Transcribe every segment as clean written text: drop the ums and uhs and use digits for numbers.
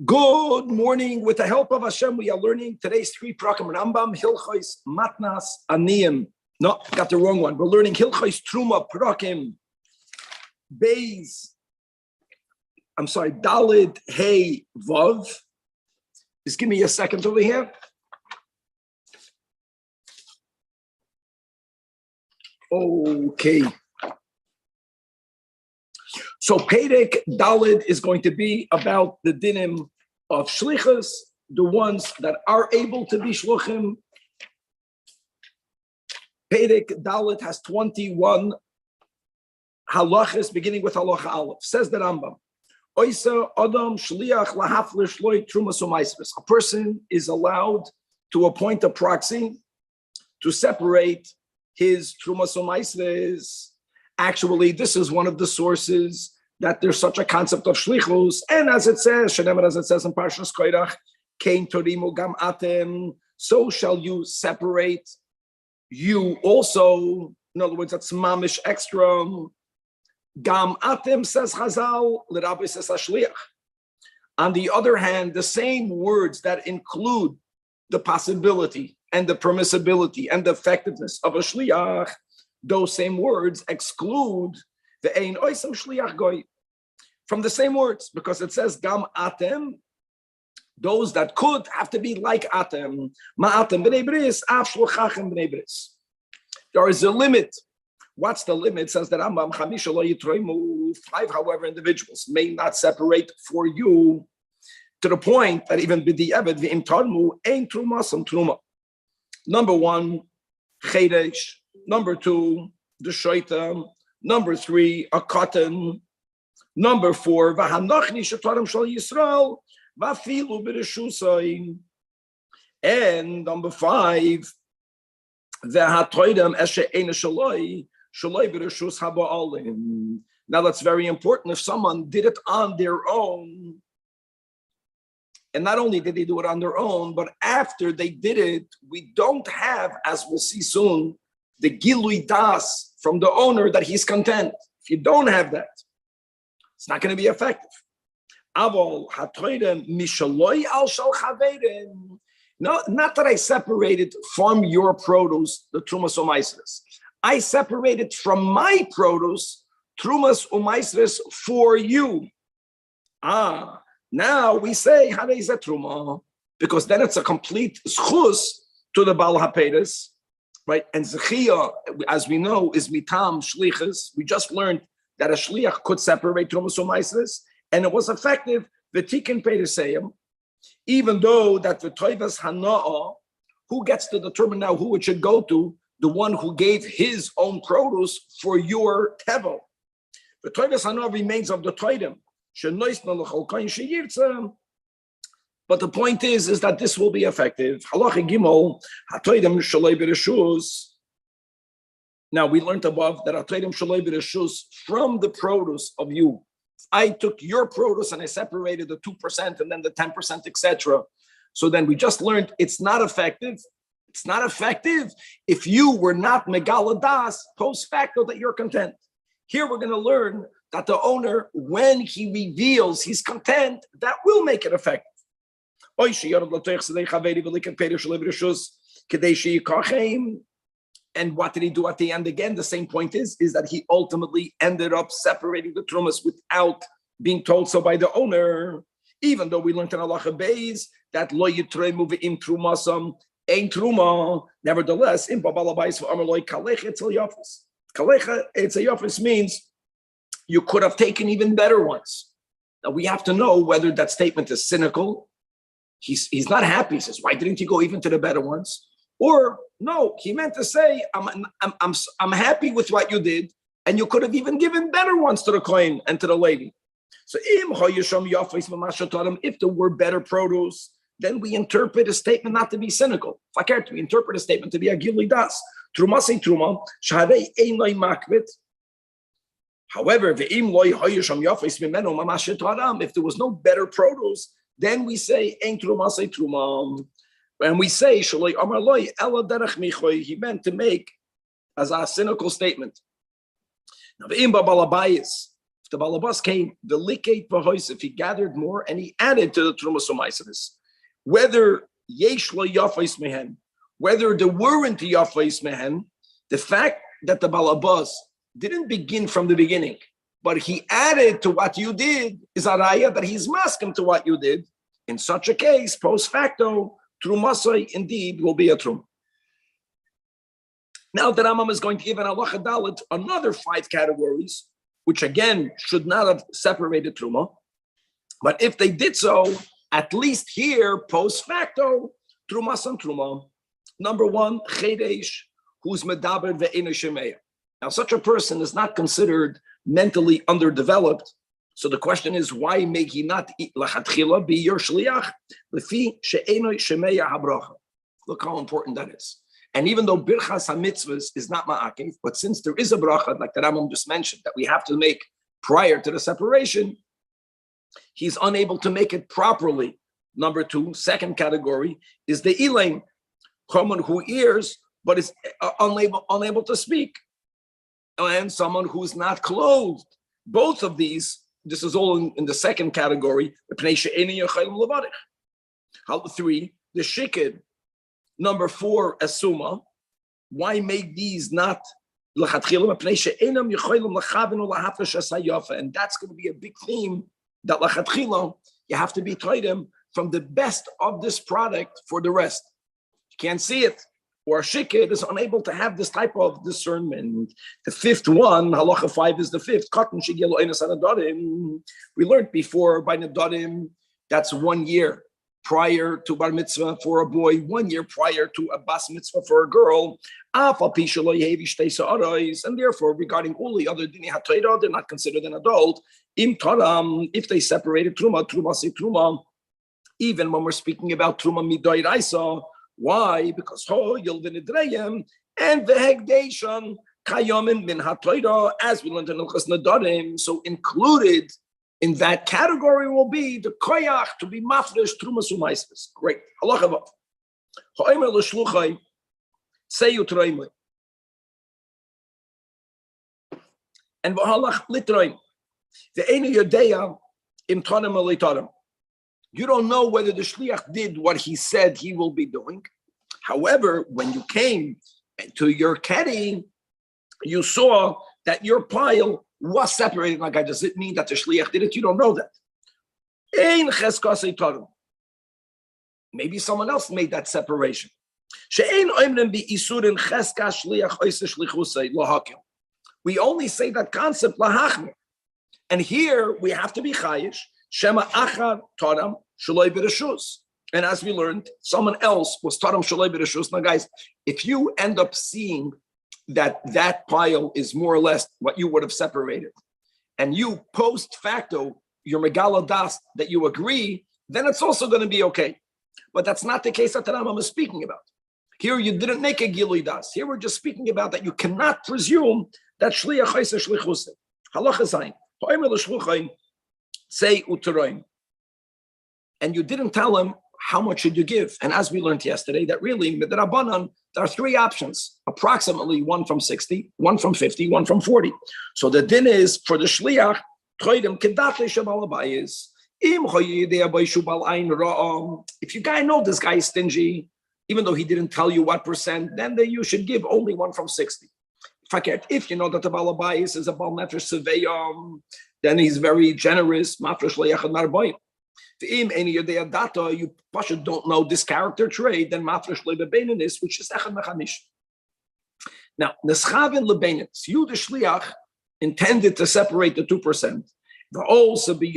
Good morning. With the help of Hashem, we are learning today's 3 prakim Rambam, Hilchos, Matnas, Aniyim. No, got the wrong one. We're learning Hilchos, Truma, Prakim, Beis. Dalid, Hey, Vav. Just give me a second over here. Okay. So Perek Dalid is going to be about the dinim of shlichus, the ones that are able to be shluchim. Perek Dalid has 21 halachas, beginning with halacha aleph. Says the Rambam, Oisa Adam Shliach Lahaflish Loi Trumas Umaisvis. A person is allowed to appoint a proxy to separate his Trumas Umaisvis. Actually, this is one of the sources that there's such a concept of shlichus, and as it says in Parshas Koirach, Kein Torimu Gam Atem, so shall you separate you also. In other words, that's mamish extra. Gam Atem, says Chazal, L'Rabbi says Hashliach. On the other hand, the same words that include the possibility and the permissibility and the effectiveness of a shliach, those same words exclude the ein oisam shliach goy from the same words, because it says gam atem, those that could have to be like atem, ma'atem b'nei bris, af shluchachem b'nei bris. There is a limit. What's the limit? Says that Rambam, chamisha lo yitroimu, 5, however, individuals may not separate for you, to the point that even b'di'evet v'im tarmu ein truma some truma. Number 1, chedesh. Number 2, the shaita. Number 3, a cotton. Number 4, v'hanachni shetarim shal Yisrael v'afilu b'reshusay. And number 5, v'hatoidem eshe eine shaloi shaloi b'reshus haba'alim. Now that's very important. If someone did it on their own, and not only did they do it on their own, but after they did it, we don't have, as we'll see soon, the gilui das from the owner that he's content. If you don't have that, it's not going to be effective. No, not that I separated from your produce the trumas umaisres. I separated from my produce trumas umaisres for you. Now we say harei truma, because then it's a complete schus to the Baal HaPeres. Right, and Zechia, as we know, is mitam shlichus. We just learned that a shliach could separate trumas umaisres, and it was effective. V'tikin pereseyim, even though that the toivas hana'ah, who gets to determine now who it should go to? The one who gave his own produce for your tevel. The toivas hana'ah remains of the toidim. But the point is that this will be effective. Halacha Gimel, hatoidem shaloi b'reshus. Now we learned above that hatoidem shaloi b'reshus from the produce of you. I took your produce and I separated the 2% and then the 10%, etc. So then we just learned it's not effective. It's not effective if you were not megaladas post facto that you're content. Here we're going to learn that the owner, when he reveals he's content, that will make it effective. And what did he do at the end again? The same point is that he ultimately ended up separating the trumas without being told so by the owner. Even though we learned in halacha beis that lo yitremu ve'im trumasam ein truma, nevertheless, in babalabais v'amar lo kalecha etzel yafis. Kalecha etzel yafis means you could have taken even better ones. Now we have to know whether that statement is cynical. He's not happy. He says, why didn't you go even to the better ones? Or no, he meant to say, I'm happy with what you did, and you could have even given better ones to the kohen and to the lady. So if there were better produce, then we interpret a statement not to be cynical. We interpret a statement to be a gilui das. Trumasei truma, shahadei ein loy makbet. However, if there was no better produce, then we say ein trumasei truma. And we say, Shaloi Amar Loi, Ela Derech Michoy, he meant to make as a cynical statement. Now, if the balabas came, the likate v'hois, if he gathered more and he added to the trumas u'maisavis, whether yesh lo yafais mehen, whether there weren't yafais mehen, the fact that the balabas didn't begin from the beginning, but he added to what you did is a raya that he's masking to what you did. In such a case, post facto, trumasai indeed will be a trum. Now the Rambam is going to give an halacha dalet another 5 categories, which again should not have separated truma, but if they did so, at least here post facto, trumas and truma. Number 1, chedesh, who's medaber ve'eno shemeya. Now such a person is not considered mentally underdeveloped. So the question is, why may he not lachatchila be your shliach? Lefi she'eno shemeya habracha. Look how important that is. And even though birchas hamitzvahs is not ma'akev, but since there is a bracha, like the Rambam just mentioned, that we have to make prior to the separation, he's unable to make it properly. Number 2, second category, is the elaim, someone who hears but is unable to speak, and someone who's not clothed. Both of these, this is all in the second category. 3, the shikid. Number 4, asuma. Why make these not lachatchila? And that's going to be a big theme, that lachatchila, you have to be toidim from the best of this product for the rest. You can't see it. Or a shikid is unable to have this type of discernment. The 5th one, halacha 5 is the 5th. We learned before by Nadarim, that's 1 year prior to bar mitzvah for a boy, 1 year prior to a bas mitzvah for a girl. And therefore, regarding all the other dini ha'torah, they're not considered an adult. If they separated truma si truma, even when we're speaking about truma midoy raisa. Why? Because and the hegdation kayomin min ha'torah, as we learned in Hilchos Nadarim. So included in that category will be the koyach to be mafresh trumas u'maisves. Great. Halacha vav. Ha'omer l'shluchai seyu troimli. And v'halach litroim. Ve'enu yodeya im tonim alitarim. You don't know whether the shliach did what he said he will be doing. However, when you came to your keddy, you saw that your pile was separated. Like, does it mean that the shliach did it? You don't know that. Maybe someone else made that separation. We only say that concept lahachmir, and here we have to be chayish. Shema achar taram shaloi b'reshus. And as we learned, someone else was taram shaloi b'reshus. Now, guys, if you end up seeing that pile is more or less what you would have separated, and you post facto your megala das that you agree, then it's also going to be okay. But that's not the case that the Rambam is speaking about. Here you didn't make a gilui das. Here we're just speaking about that you cannot presume that shliach chayse shlichuse. Halacha zayin. Ha'omer l'shluchai say uteroim, and you didn't tell him how much should you give. And as we learned yesterday, that really midrabanan, there are 3 options, approximately 1 from 60, 1 from 50, 1 from 40. So the din is for the shliach toidim kedatle shabalabayis. If you guy know this guy is stingy, even though he didn't tell you what percent, then you should give only 1 from 60. If you know that the balabayis is a bal nefesh seveyam, then he's very generous. You don't know this character trait, then which is echad mechamish. Now, neschavin lebenis, you the shliach intended to separate the 2%. Also since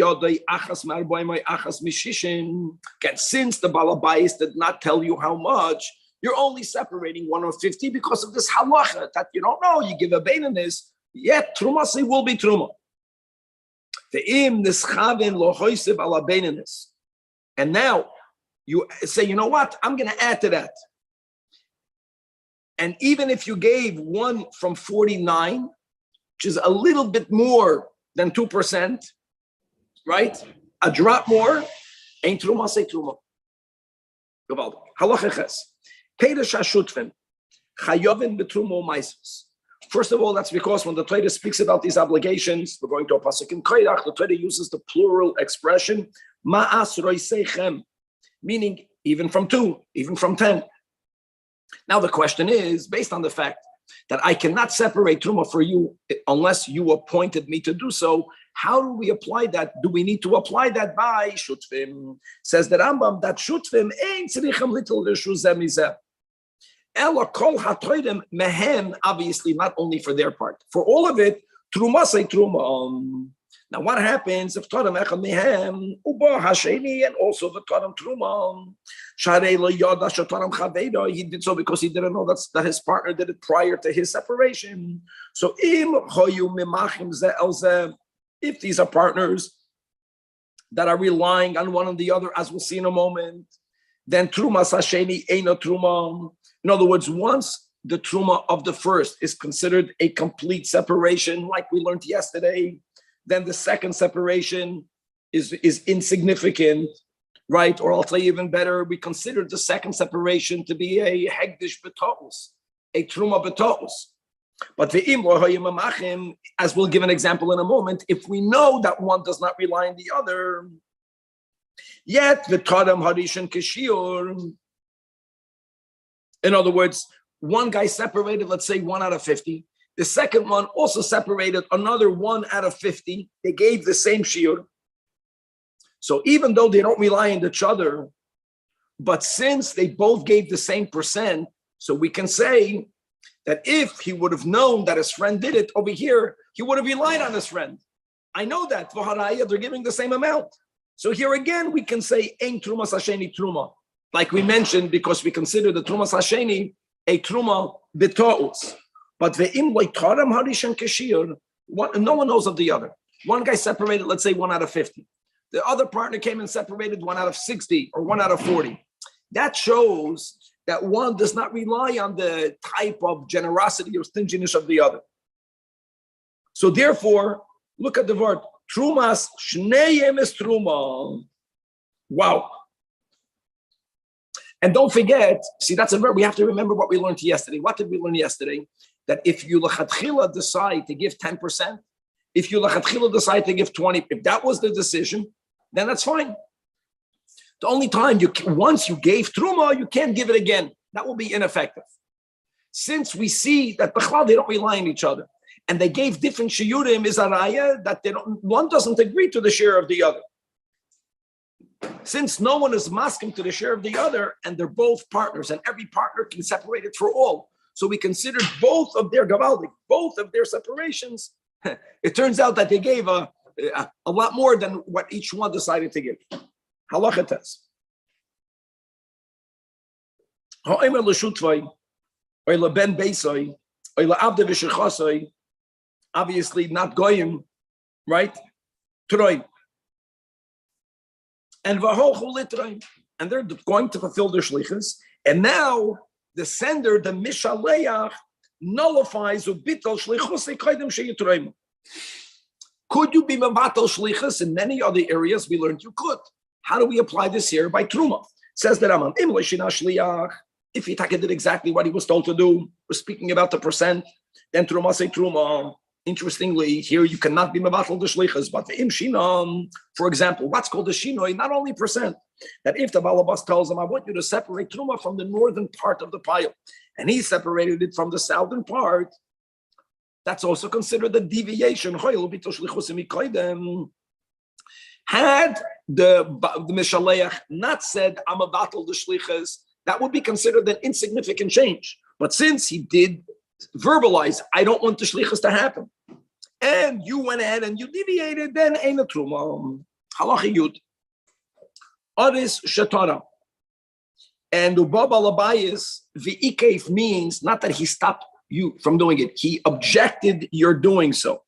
the balabais did not tell you how much, you're only separating 1 or 50 because of this halacha that you don't know. You give a beininus, yet trumasi will be truma. And now you say, you know what? I'm going to add to that. And even if you gave 1 from 49, which is a little bit more than 2%, right? A drop more, ain't truma, say truma. Halacha ches. Kedesh hashutfim, chayovin betruma u'maisvus. First of all, that's because when the Torah speaks about these obligations, we're going to a pasuk in Koirach, the Torah uses the plural expression, ma'as roiseichem, meaning even from 2, even from 10. Now the question is, based on the fact that I cannot separate Truma for you unless you appointed me to do so, how do we apply that? Do we need to apply that by Shutfim? Says the Rambam that Shutfim ain't tzrichem little reshuzeh mizeh. Ela kol hatoidem mehen, obviously not only for their part. For all of it, Truma say Truma. Now what happens if Tadam echad mehem uba hasheni and also the Tadam Truma? Sharei lo yada shataram chavedo. He did so because he didn't know that his partner did it prior to his separation. So im hoyu mimachim ze el ze. If these are partners that are relying on one and the other, as we'll see in a moment, then Truma Sasheni Eino Truma. In other words, once the Truma of the first is considered a complete separation, like we learned yesterday, then the second separation is insignificant, right? Or I'll tell you even better, we consider the second separation to be a Hegdish B'To'us, a Truma B'To'us. But the Imro, as we'll give an example in a moment, if we know that one does not rely on the other, yet the Tadam Harishan Kishiur. In other words, one guy separated, let's say 1 out of 50. The second one also separated another 1 out of 50. They gave the same shiur. So even though they don't rely on each other, but since they both gave the same percent, so we can say that if he would have known that his friend did it over here, he would have relied on his friend. I know that. They're giving the same amount. So here again, we can say, Ein Truma Sasheni Truma. Like we mentioned, because we consider the Truma Sasheni a Truma B'To'us. But the Imloi Taram Harishan Keshir, no one knows of the other. One guy separated, let's say 1 out of 50. The other partner came and separated 1 out of 60 or 1 out of 40. That shows that one does not rely on the type of generosity or stinginess of the other. So therefore, look at the word, Trumas, Shneyem is Truma. Wow. And don't forget, see, that's a verb. We have to remember what we learned yesterday. What did we learn yesterday? That if you lechatchila decide to give 10%, if you lechatchila decide to give 20%, if that was the decision, then that's fine. The only time once you gave Truma, you can't give it again. That will be ineffective. Since we see that they don't rely on each other, and they gave different shiurim, is a raya that one doesn't agree to the share of the other. Since no one is masking to the share of the other, and they're both partners, and every partner can separate it for all. So we considered both of their gavaldik, both of their separations. It turns out that they gave a lot more than what each one decided to give. Halacha tes. Ha'emer l'shutvay, or l'ben beisay, or l'avde v'shechasay, obviously not goyim, right? Troy. And v'hochu litroy. And they're going to fulfill their shlichus. And now the sender, the mishaleach, nullifies ubital shlichusekaydem sheyitroim. Could you be mevatel shlichus in many other areas? We learned you could. How do we apply this here? By Truma. Says the Rambam, if he did exactly what he was told to do, we're speaking about the percent, then Truma say Truma. Interestingly, here you cannot be mevatel the shlichus, but the imshinam, for example, what's called the shinoi, not only percent, that if the balabas tells him, I want you to separate Truma from the northern part of the pile, and he separated it from the southern part, that's also considered a deviation. Had the Mishaleach not said, I'm a battle the shlichus, that would be considered an insignificant change. But since he did verbalize, I don't want the shlichus to happen, and you went ahead and you deviated, then ain't a truma. Halacha yud. Aris shetara. And ubab alabayis, the ikef means not that he stopped you from doing it, he objected you're doing so.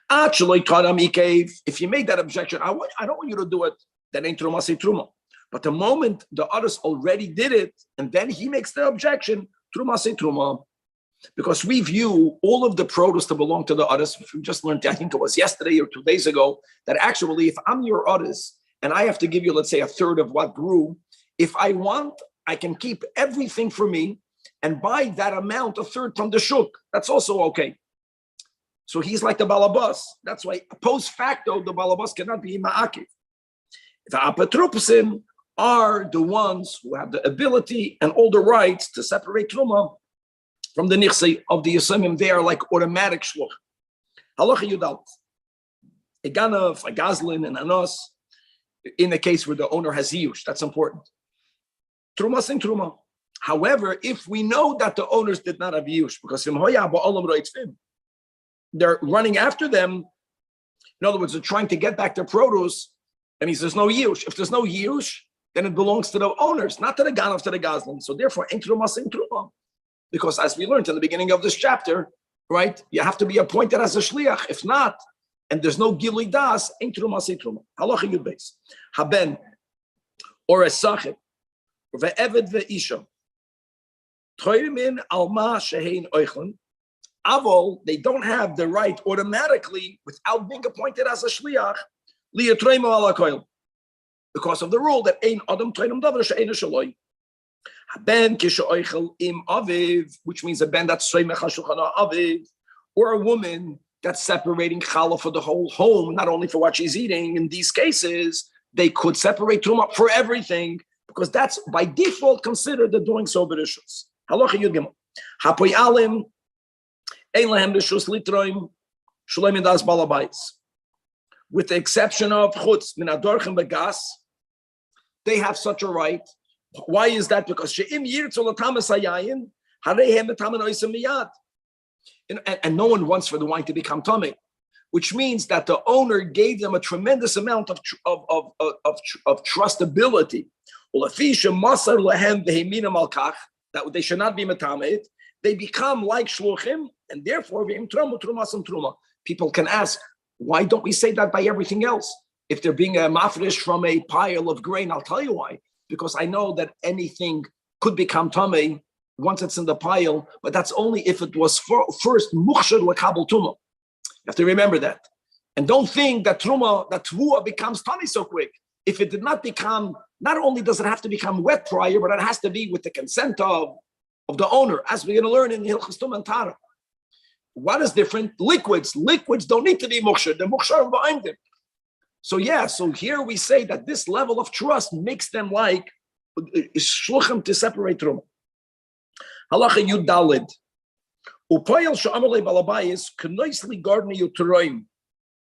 Actually, if you made that objection, I don't want you to do it, that ain't truma, say truma. But the moment the others already did it, and then he makes the objection, truma, say truma. Because we view all of the produce to belong to the others. We just learned, I think it was yesterday or 2 days ago, that actually if I'm your others, and I have to give you, let's say, a third of what grew, if I want, I can keep everything for me, and buy that amount, a third from the shuk. That's also okay. So he's like the balabas. That's why post facto, the balabas cannot be ma'akiv. The apotropsim are the ones who have the ability and all the rights to separate truma from the nichse of the yisomim. They are like automatic shluch. Halacha yudal. A ganav, a gazlin, and anos, in the case where the owner has yush, that's important. Truma sin truma. However, if we know that the owners did not have yush, because they're running after them, in other words, they're trying to get back their produce, and he says no yush. If there's no yush, then it belongs to the owners, not to the ganav, to the gazlin. So therefore, ein truma sin truma. Because as we learned in the beginning of this chapter, right, you have to be appointed as a shliach. If not, and there's no gilui das, ein truma sin truma. Halacha yud beis. Haben or a sachib ve'eved ve'isha. Toimin alma shehein oichlin. Avol, they don't have the right automatically, without being appointed as a shliach, liyatroimo ala koil, because of the rule that ein adam toinim davar she'ein shaloi. Ben kishoichel im aviv, which means a ben that's soymech hashulchan aviv, or a woman that's separating challah for the whole home, not only for what she's eating. In these cases, they could separate truma for everything, because that's by default considered the doing so b'rishus. Halacha yud gimel. Hapoy alim ein lahem rishus litroim shloim das balabais. With the exception of chutz min adorchem begas, they have such a right. Why is that? Because she'im yirtzu latamas hayayin hareihem b'tamen oisem miyad. And no one wants for the wine to become tummy, which means that the owner gave them a tremendous amount of trustability. That they should not be metamed. They become like shluchim, and therefore people can ask, why don't we say that by everything else? If they're being a mafresh from a pile of grain, I'll tell you why. Because I know that anything could become tummy once it's in the pile, but that's only if it was first mukhshar lekabel tuma. You have to remember that. And don't think that tvua becomes tummy so quick. If it did not become, not only does it have to become wet prior, but it has to be with the consent of the owner, as we're going to learn in Hilchos Tum and Tara. What is different? Liquids don't need to be mukhshar. They're mukhshar behind them. So here we say that this level of trust makes them like shluchim to separate truma. Halacha yud dalid. Upoyel she'amalei balabayis k'noisli garden yuteroim.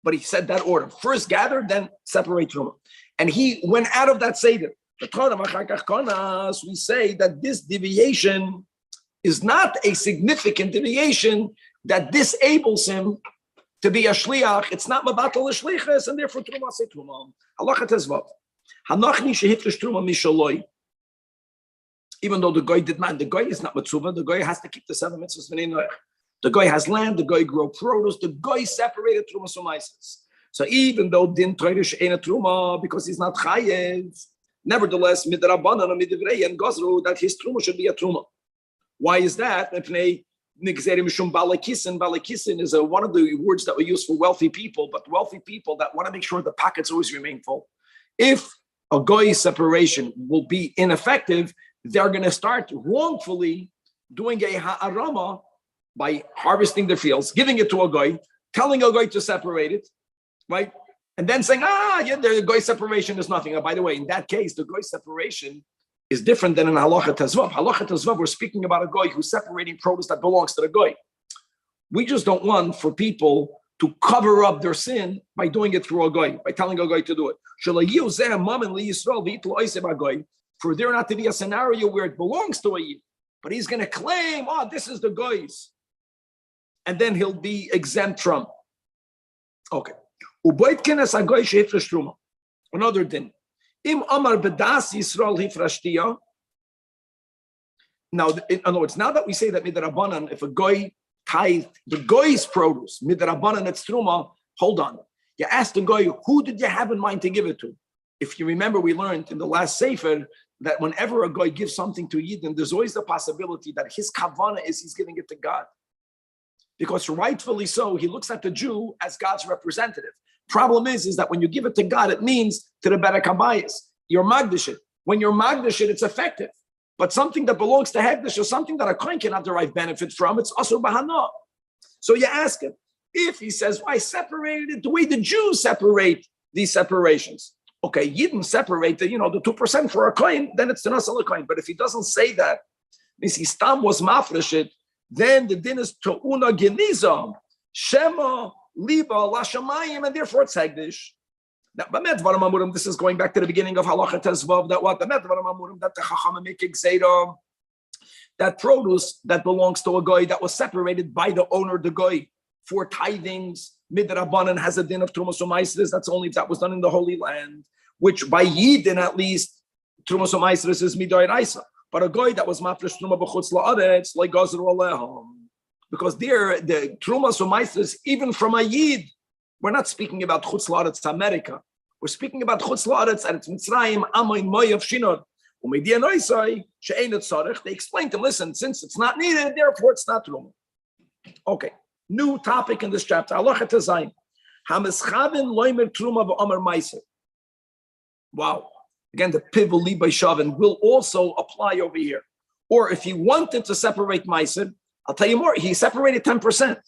But he said that order: first gather, then separate truma. And he went out of that seder. We say that this deviation is not a significant deviation that disables him to be a shliach. It's not mabatal shlichus, and therefore truma say truma. Halacha tezvav. Hanachni shehifresh truma mishaloi. Even though the guy did not, the guy is not matzuva, the guy has to keep the 7 mitzvahs. The guy has land, the guy grow produce, the guy separated truma somaisis. So even though din toirish ain't a truma because he's not chayev, nevertheless midrabanan and midivrei and gazru that his truma should be a truma. Why is that? Balakisin is one of the words that we use for wealthy people, but wealthy people that want to make sure the pockets always remain full. If a goy separation will be ineffective, they're going to start wrongfully doing a ha'arama by harvesting the fields, giving it to a goy, telling a goy to separate it, right? And then saying, the goy separation is nothing. By the way, in that case, the goy separation is different than in halacha tezvav. Halacha tezvav, we're speaking about a goy who's separating produce that belongs to the goy. We just don't want for people to cover up their sin by doing it through a goy, by telling a goy to do it. For there not to be a scenario where it belongs to a yid, but he's going to claim, this is the goy's, and then he'll be exempt from. Okay. Another thing. Im Amar Bedas Yisrael Hifrashtiya. Now, in other words, now that we say that midrabanan, if a goy tithe the goy's produce, midrabanan it's truma, hold on. You ask the goy, who did you have in mind to give it to? If you remember, we learned in the last sefer that whenever a goy gives something to Yidden, there's always the possibility that his kavanah is he's giving it to God. Because rightfully so, he looks at the Jew as God's representative. Problem is that when you give it to God, it means to the Berek Habayis. You're Magdish it. When you're Magdish it, it's effective. But something that belongs to Hekdesh or something that a Kohen cannot derive benefit from, it's Asur Bahana. So you ask him, if he says, I separated it the way the Jews separate these separations. Okay, you didn't separate the 2% for a Kohen, then it's the Nasal Kohen. But if he doesn't say that, means he stam was mafresh, then the din is To'una Genizam, Shema, Liba, Lashamayim, and therefore it's Hekdesh. Now, this is going back to the beginning of Halacha Tezvav, that what the that the Chacham make Gzeira, that produce that belongs to a goy that was separated by the owner, the goy, for tithings, Midrabanan has a din of Trumas Umaisris, that's only if that was done in the Holy Land, which by Yidin at least, Trumas Umaisris is Midoy Raisa. But a goy that was Mafresh Truma B'chutz La'aretz, like Gazru Alehom. Because there, the Trumas Umaisris, even from a Yid, we're not speaking about Chutz La'aretz America. We're speaking about Chutz La'aretz and it's Mitzrayim, Amoin Moy of Shinod. They explained to him, listen, since it's not needed, therefore it's not Truma. Okay, new topic in this chapter. Halacha Tezayin. Hamischavin loimer Truma v'omer Meiser. Wow. Again, the Pivel Li by Shavin will also apply over here. Or if he wanted to separate Meiser, I'll tell you more, he separated 10%.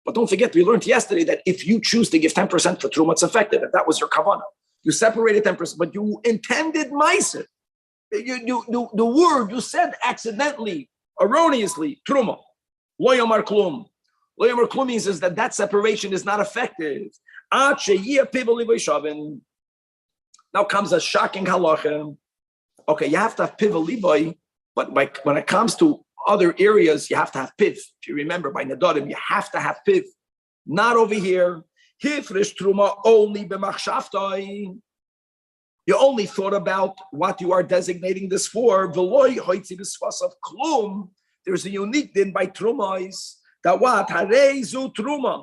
But don't forget, we learned yesterday that if you choose to give 10% for Truma, it's effective. If that was your kavanah, you separated 10%, but you intended Meiser. The word you said accidentally, erroneously, Truma. Lo yomar klum. Lo yomar klum means is that separation is not effective. Now comes a shocking halacha. Okay, you have to have piv liboy, but when it comes to other areas, you have to have piv. If you remember, by Nadarim, you have to have piv. Not over here. Hifrish truma only b'machshavtai. You only thought about what you are designating this for. V'loy hoitzi b'svas of klum. There's a unique din by trumais that what hareizu truma.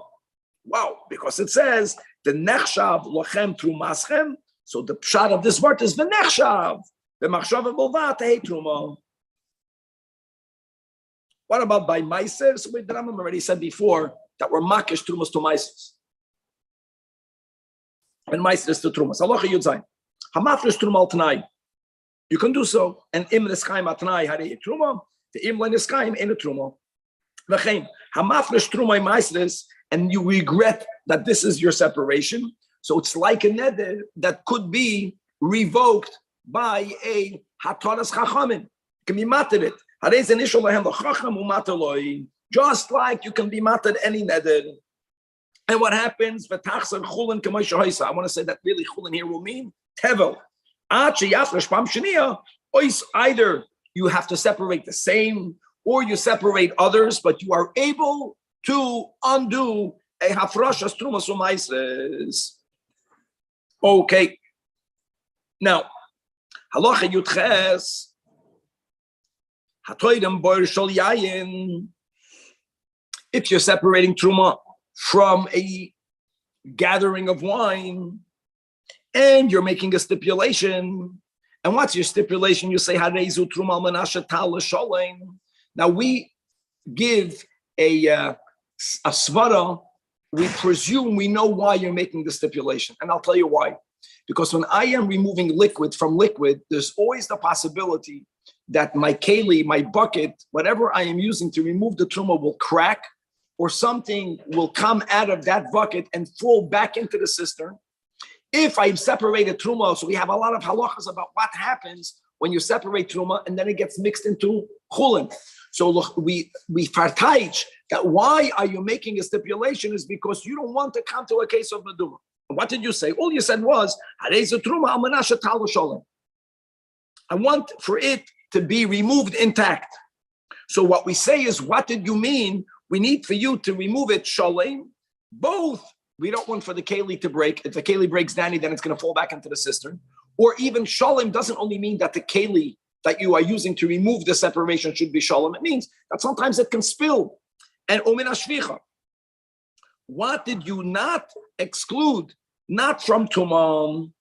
Wow, because it says the nechshav lochem trumaschem. So the pshat of this word is the nechshav. The machshav b'lvat hey truma. What about by Meiser? So the Rambam already said before that we're makish trumas to Meisers. And Meiser is to trumas. Halacha Yud Zayin. Hamafresh truma al tanai. You can do so. And im neskaim atnai harei truma. The im neskaim in a truma. V'chein hamafresh truma Meisers, and you regret that this is your separation. So it's like a neder that could be revoked by a hataras chachamim. Can be mated it. Just like you can be mated any neder. And what happens? I want to say that really chulin here will mean tevel. Either you have to separate the same or you separate others, but you are able to undo a hafrashas trumas u'maises. Okay. Now, halacha yudches. If you're separating truma from a gathering of wine and you're making a stipulation, and what's your stipulation? You say, now we give a svara, we presume we know why you're making the stipulation, and I'll tell you why. Because when I am removing liquid from liquid, there's always the possibility that my keli, my bucket, whatever I am using to remove the truma will crack, or something will come out of that bucket and fall back into the cistern. If I've separated truma, so we have a lot of halachas about what happens when you separate truma and then it gets mixed into chulin. So look, we fartaich that why are you making a stipulation is because you don't want to come to a case of meduma. What did you say? All you said was, I want for it to be removed intact. So what we say is, what did you mean? We need for you to remove it shalem. Both, we don't want for the keli to break. If the keli breaks down, then it's going to fall back into the cistern. Or even shalem doesn't only mean that the keli that you are using to remove the separation should be shalem. It means that sometimes it can spill. And omin ashvicha. What did you not exclude? Not from tumam.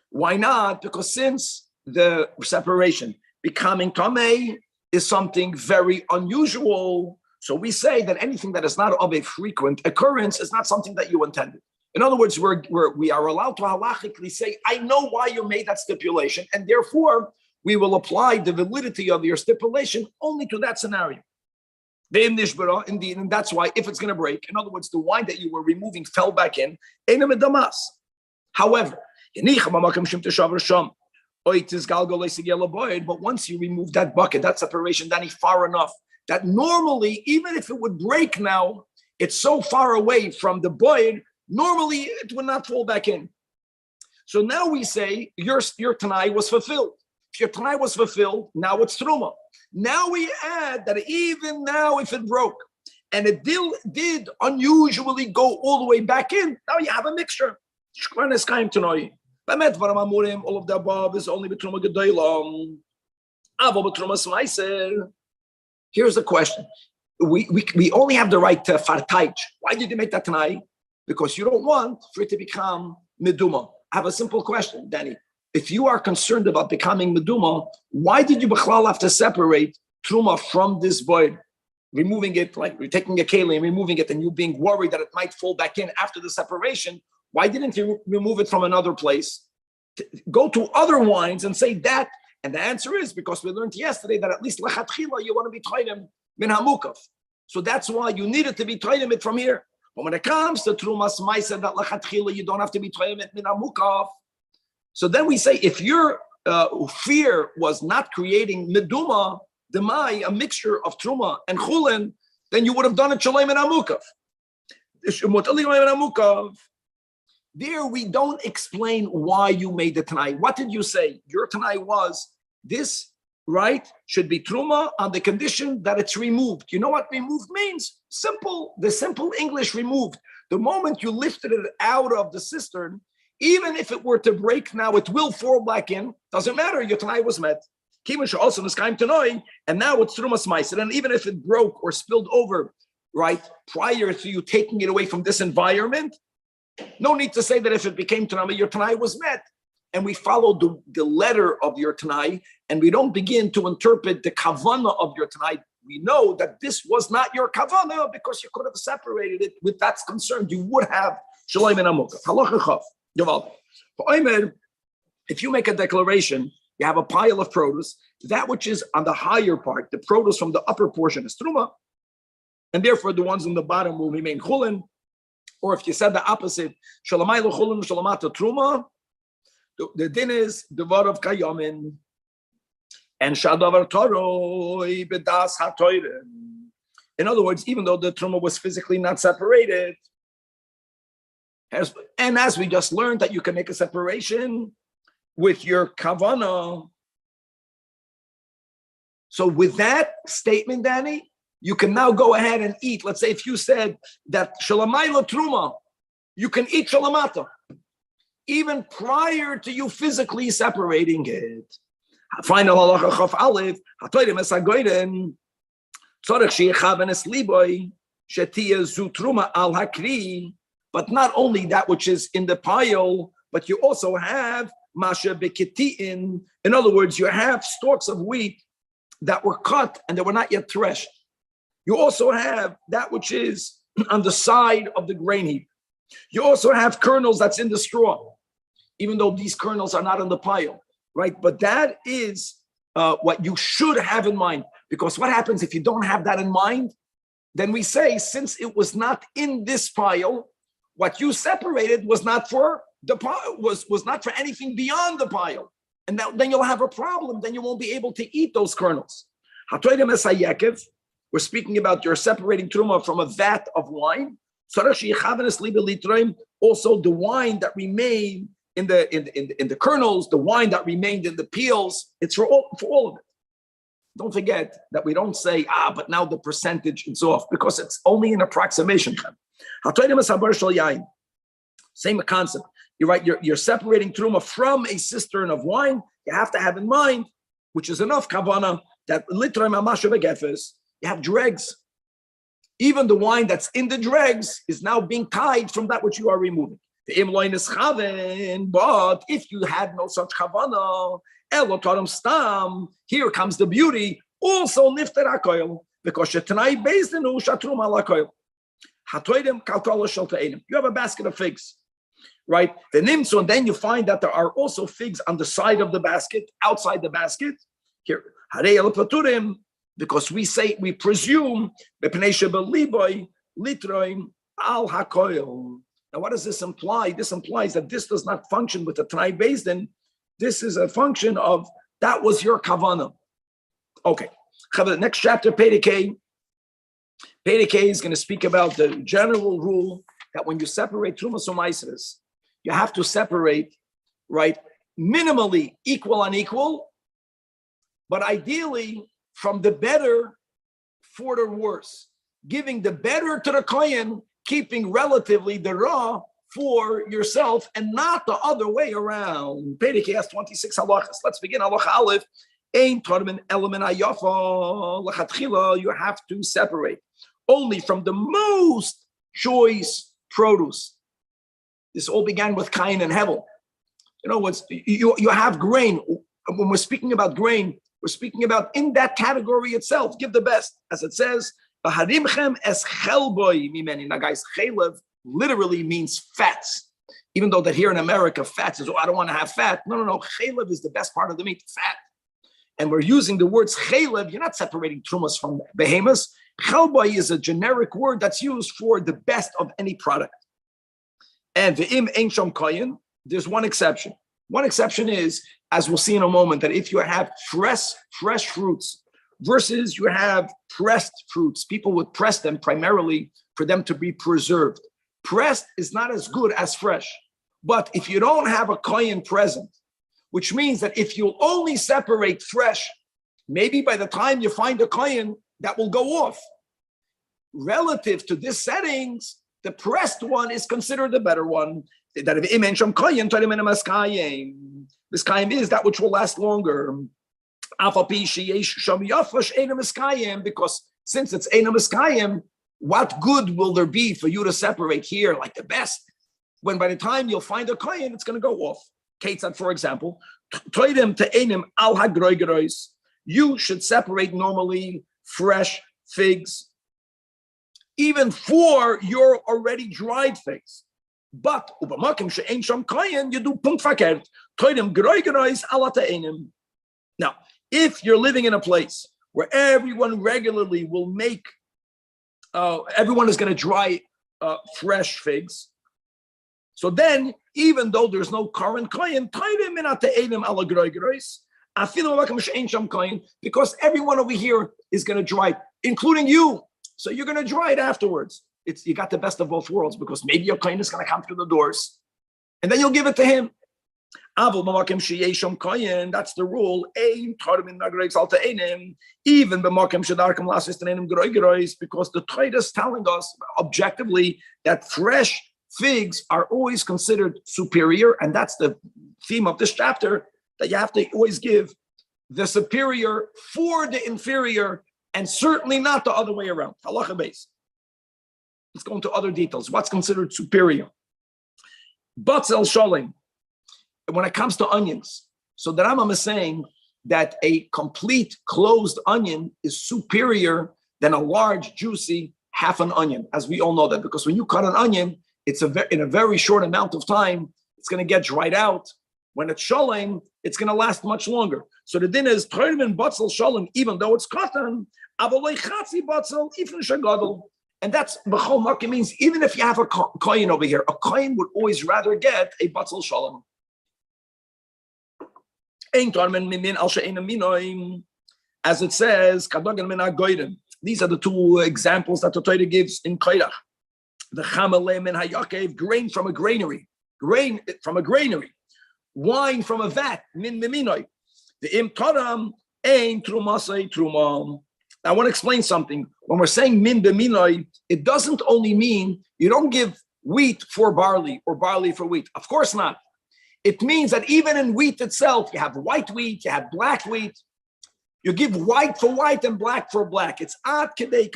Why not? Because since the separation becoming tamei is something very unusual, so we say that anything that is not of a frequent occurrence is not something that you intended. In other words, we are allowed to halachically say, I know why you made that stipulation, and therefore we will apply the validity of your stipulation only to that scenario. Indeed, and that's why if it's going to break, in other words, the wine that you were removing fell back in. However, but once you remove that bucket, that separation, Danny, far enough that normally, even if it would break now, it's so far away from the boyd, normally it would not fall back in. So now we say your Tanai was fulfilled. If your Tanai was fulfilled, now it's Truma. Now we add that even now if it broke and it did unusually go all the way back in, now you have a mixture. All of the above is only B'Truma Gedolam. Here's the question. We only have the right to fartaich. Why did you make that Tanai? Because you don't want for it to become meduma. I have a simple question, Danny. If you are concerned about becoming meduma, why did you b'chlal have to separate truma from this void? Removing it, like you're taking a keli and removing it, and you being worried that it might fall back in after the separation. Why didn't you remove it from another place? Go to other wines and say that. And the answer is because we learned yesterday that at least lechatchila you want to be toinem min hamukaf. So that's why you needed to be toinem it from here. But when it comes to trumas ma'aser that lechatchila you don't have to be toinem it min hamukaf. So then we say if your fear was not creating meduma, demai, a mixture of truma and chulin, then you would have done it shalom min hamukaf. There we don't explain why you made the Tanai. What did you say? Your Tanai was this, right? Should be Truma on the condition that it's removed. You know what removed means? Simple, the simple English removed. The moment you lifted it out of the cistern, even if it were to break now, it will fall back in. Doesn't matter, your Tanai was met. Also and now it's Trumas Meiser. And even if it broke or spilled over, right, prior to you taking it away from this environment, no need to say that if it became Tanai, your Tanai was met. And we follow the letter of your Tanai, and we don't begin to interpret the Kavana of your Tanai. We know that this was not your Kavana because you could have separated it with that's concerned. You would have Shalom and Amukah. Halacha Chav. If you make a declaration, you have a pile of produce, that which is on the higher part, the produce from the upper portion is Truma, and therefore the ones on the bottom will remain Chulin. Or if you said the opposite, Shalamai Chulin, Shalamata Truma, the din is the word of Kayamin and Shadavar Toroi Bedas HaToiren. In other words, even though the Truma was physically not separated, and as we just learned that you can make a separation with your Kavana. So with that statement, Danny, you can now go ahead and eat. Let's say if you said that Shalamayla Truma, you can eat Shalamata, even prior to you physically separating it. Final halacha chaf aleph, hatoyrim esagoyren, tzorech sheyechaven es liboy, shetiya zu truma al hakri. But not only that which is in the pile, but you also have masha bekitiin. In other words, you have stalks of wheat that were cut and they were not yet threshed. You also have that which is on the side of the grain heap. You also have kernels that's in the straw, even though these kernels are not in the pile, right? But that is what you should have in mind, because what happens if you don't have that in mind? Then we say, since it was not in this pile, what you separated was not for the pile, was not for anything beyond the pile, and then you'll have a problem. Then you won't be able to eat those kernels. We're speaking about you're separating truma from a vat of wine. Also, the wine that remained in the kernels, the wine that remained in the peels, it's for all of it. Don't forget that we don't say, but now the percentage is off, because it's only an approximation. Same concept. You're right, you're separating truma from a cistern of wine. You have to have in mind, which is enough kavana, that you have dregs. Even the wine that's in the dregs is now being tied from that which you are removing. But if you had no such kavana, here comes the beauty. Also nifter hakoil, because shetanai based in ushatrum alakoil. You have a basket of figs. right? The nimtzu, and then you find that there are also figs on the side of the basket, outside the basket. Here, harei el paturim, because we presume litroim al hakoil. Now, what does this imply? This implies that this does not function with the Tanai Beis Din. This is a function of that was your kavanah. Okay. The next chapter, Perikei. Perikei is going to speak about the general rule that when you separate Trumas from Maasros, you have to separate, right, minimally equal on equal, but ideally from the better for the worse, giving the better to the kohen, keeping relatively the raw for yourself, and not the other way around. Perikei has 26 halachas. Let's begin. Halacha Aleph. Ein tormin element hayafa lachatchila. You have to separate only from the most choice produce. This all began with Cain and Hevel. You know what's you have grain. When we're speaking about grain, we're speaking about in that category itself. Give the best, as it says. Baharimchem es chelboy mimeni. Now, guys, chelev literally means fats. Even though that here in America, fat says, "Oh, I don't want to have fat." No. Chelev is the best part of the meat, fat. And we're using the words chelev. You're not separating trumas from behemoths. Chelboy is a generic word that's used for the best of any product. And ve'im ein shom koyin, there's one exception. One exception is, as we'll see in a moment, that if you have fresh fruits versus you have pressed fruits, people would press them primarily for them to be preserved. Pressed is not as good as fresh. But if you don't have a koyin present, which means that if you only separate fresh, maybe by the time you find a koyin, that will go off. Relative to this settings, the pressed one is considered the better one. That if imen shom koyin, this koyin is that which will last longer. Because since it's einam eskayim, what good will there be for you to separate here like the best, when by the time you'll find a koyin, it's going to go off? Ketzad, for example, you should separate normally fresh figs, even for your already dried figs. But you do punt fakert. Now, if you're living in a place where everyone regularly will make, everyone is going to dry fresh figs, so then, even though there's no current koyin, because everyone over here is going to dry it, including you. So you're going to dry it afterwards. You got the best of both worlds, because maybe your koyin is going to come through the doors, and then you'll give it to him. That's the rule. Even because the Torah is telling us objectively that fresh figs are always considered superior, and that's the theme of this chapter, that you have to always give the superior for the inferior, and certainly not the other way around. Halacha base. Let's go into other details. What's considered superior? Batzel shalim. When it comes to onions, so the Rambam is saying that a complete closed onion is superior than a large, juicy half an onion, as we all know that, because when you cut an onion, it's in a very short amount of time, it's going to get dried out. When it's shalom, it's going to last much longer. So the din is Tormin Batzel Shalom, even though it's cotton, Avalei Chatzi Batzel, even Shagadol. And that's B'chol Makim means even if you have a koyin over here, a koyin would always rather get a Batzel Shalom. As it says, these are the two examples that the Torah gives in Koirach. The chamalei min hayakev, grain from a granary, wine from a vat, min miminoi. The im taram ein trumasei trumam. I want to explain something. When we're saying min b'minoi, it doesn't only mean you don't give wheat for barley or barley for wheat. Of course not. It means that even in wheat itself, you have white wheat, you have black wheat. You give white for white and black for black. It's ad kedei.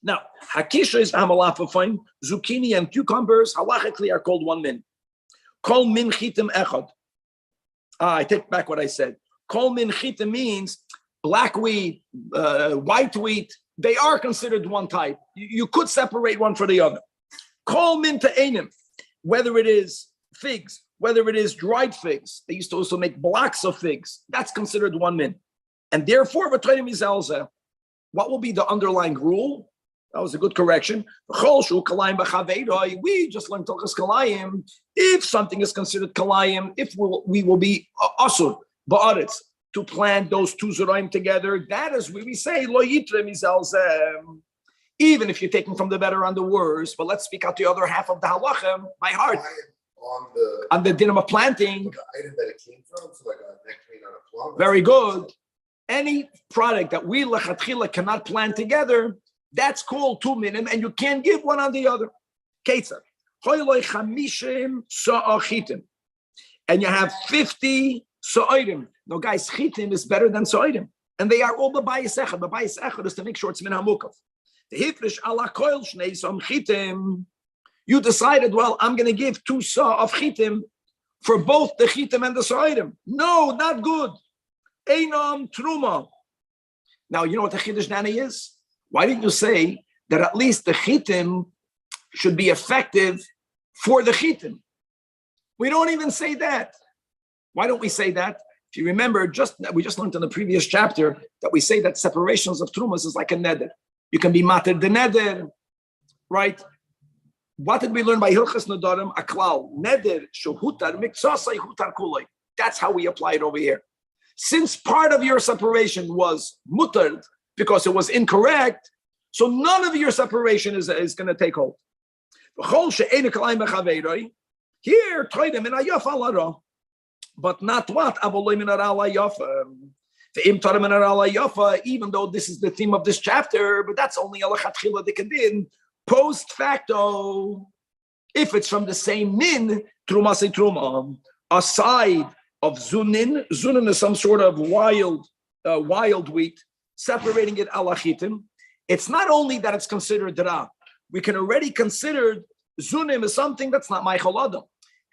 Now, hakisha is amalafafine, zucchini and cucumbers, halachically are called one min. Kol min chitim echad. I take back what I said. Kol min chitim means black wheat, white wheat. They are considered one type. You could separate one for the other. Kol min te'enim. whether it is figs, whether it is dried figs. They used to also make blocks of figs. That's considered one min. And therefore, what will be the underlying rule? That was a good correction. We just learned Hilchos Kalayim. If something is considered Kalayim, if we will be asur, ba'aretz, to plant those two zuraim together, that is where we say, Lo yitre mizelzeh. Even if you're taking from the better on the worse, but let's speak out the other half of the halachim by heart. On the dinner of planting. The item that it came from, so like a nectarine on a plum. Very good. Any product that we lechatchila cannot plant together, that's called two minim, and you can't give one on the other. Ketzah. And you have 50 sa'odim. No, guys, chitim is better than sa'odim. And they are all b'bayis echad. B'bayis echad is to make sure it's min hamukaf. The hifrish ala koil shnei som chitim. You decided, well, I'm going to give 2 sa of chitim for both the chitim and the sa'odim. No, not good. Einam truma. Now, you know what the chiddush nani is? Why didn't you say that at least the chitim should be effective for the chitim? We don't even say that. Why don't we say that? If you remember, we just learned in the previous chapter that we say that separations of trumas is like a neder. You can be mater the neder, right? What did we learn by Hilchas Nedarim? A klal neder shohutar miktsasai hutar kulay. That's how we apply it over here. Since part of your separation was muttered because it was incorrect, so none of your separation is going to take hold. Here, but not what? Even though this is the theme of this chapter, but that's only alachatchila dikadin, post facto. If it's from the same min, truma se truma, aside of zunin. Zunin is some sort of wild wheat, separating it alachitim. It's not only that it's considered dra, we can already consider zunim as something that's not meichel adam.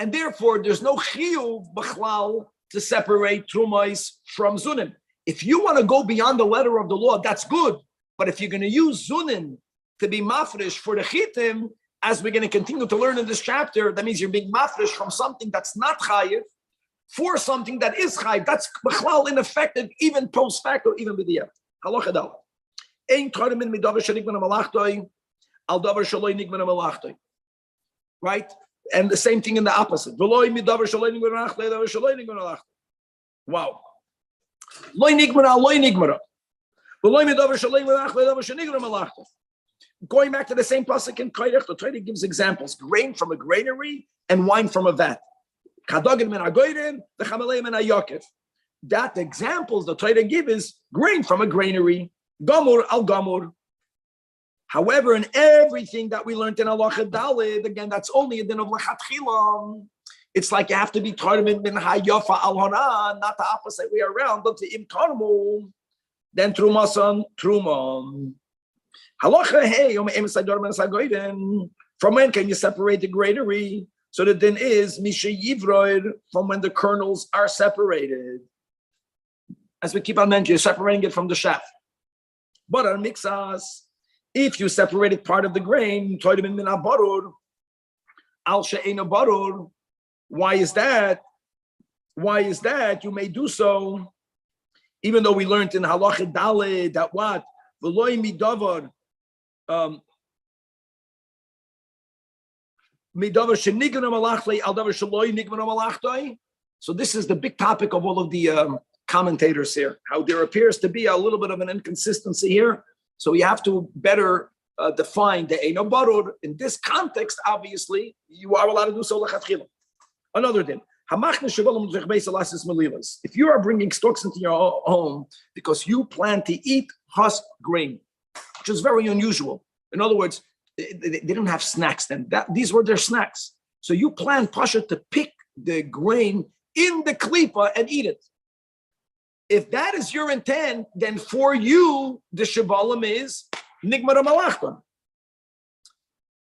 And therefore, there's no chiyuv b'chlal to separate trumais from zunim. If you want to go beyond the letter of the law, that's good. But if you're going to use zunim to be mafresh for the chitim, as we're going to continue to learn in this chapter, that means you're being mafresh from something that's not chayiv for something that is chayiv. That's b'chlal ineffective, even post facto, even b'diyah. Halacha dal. Ein tarmin midavar shenigman malachtoi al davar shaloi nigman malachtoi. Right? And the same thing in the opposite. Wow. Going back to the same pasuk in Kairach, the Torah gives examples: grain from a granary and wine from a vat. That examples the Torah gives is grain from a granary, gamur al gamur. However, in everything that we learned in Halacha Daled, again, that's only a din of lechatchila. It's like you have to be tarmin min hayafa al hana, not the opposite way around, but the im tarmu, then trumasan trumam. Halacha hey, from when can you separate the granary? So the din is misha yivroid, from when the kernels are separated. As we keep on mentioning, you're separating it from the shaft. But our mixas. If you separated part of the grain, why is that? Why is that? You may do so, even though we learned in Halacha Daled that what? So this is the big topic of all of the commentators here, how there appears to be a little bit of an inconsistency here. So we have to better define the Eino Barur. In this context, obviously, you are allowed to do so lechatchila. Another thing. If you are bringing stocks into your home because you plan to eat husk grain, which is very unusual. In other words, they didn't have snacks then. These were their snacks. So you plan, Pasha, to pick the grain in the klipa and eat it. If that is your intent, then for you, the Shabbalim is Nigmar Malachton.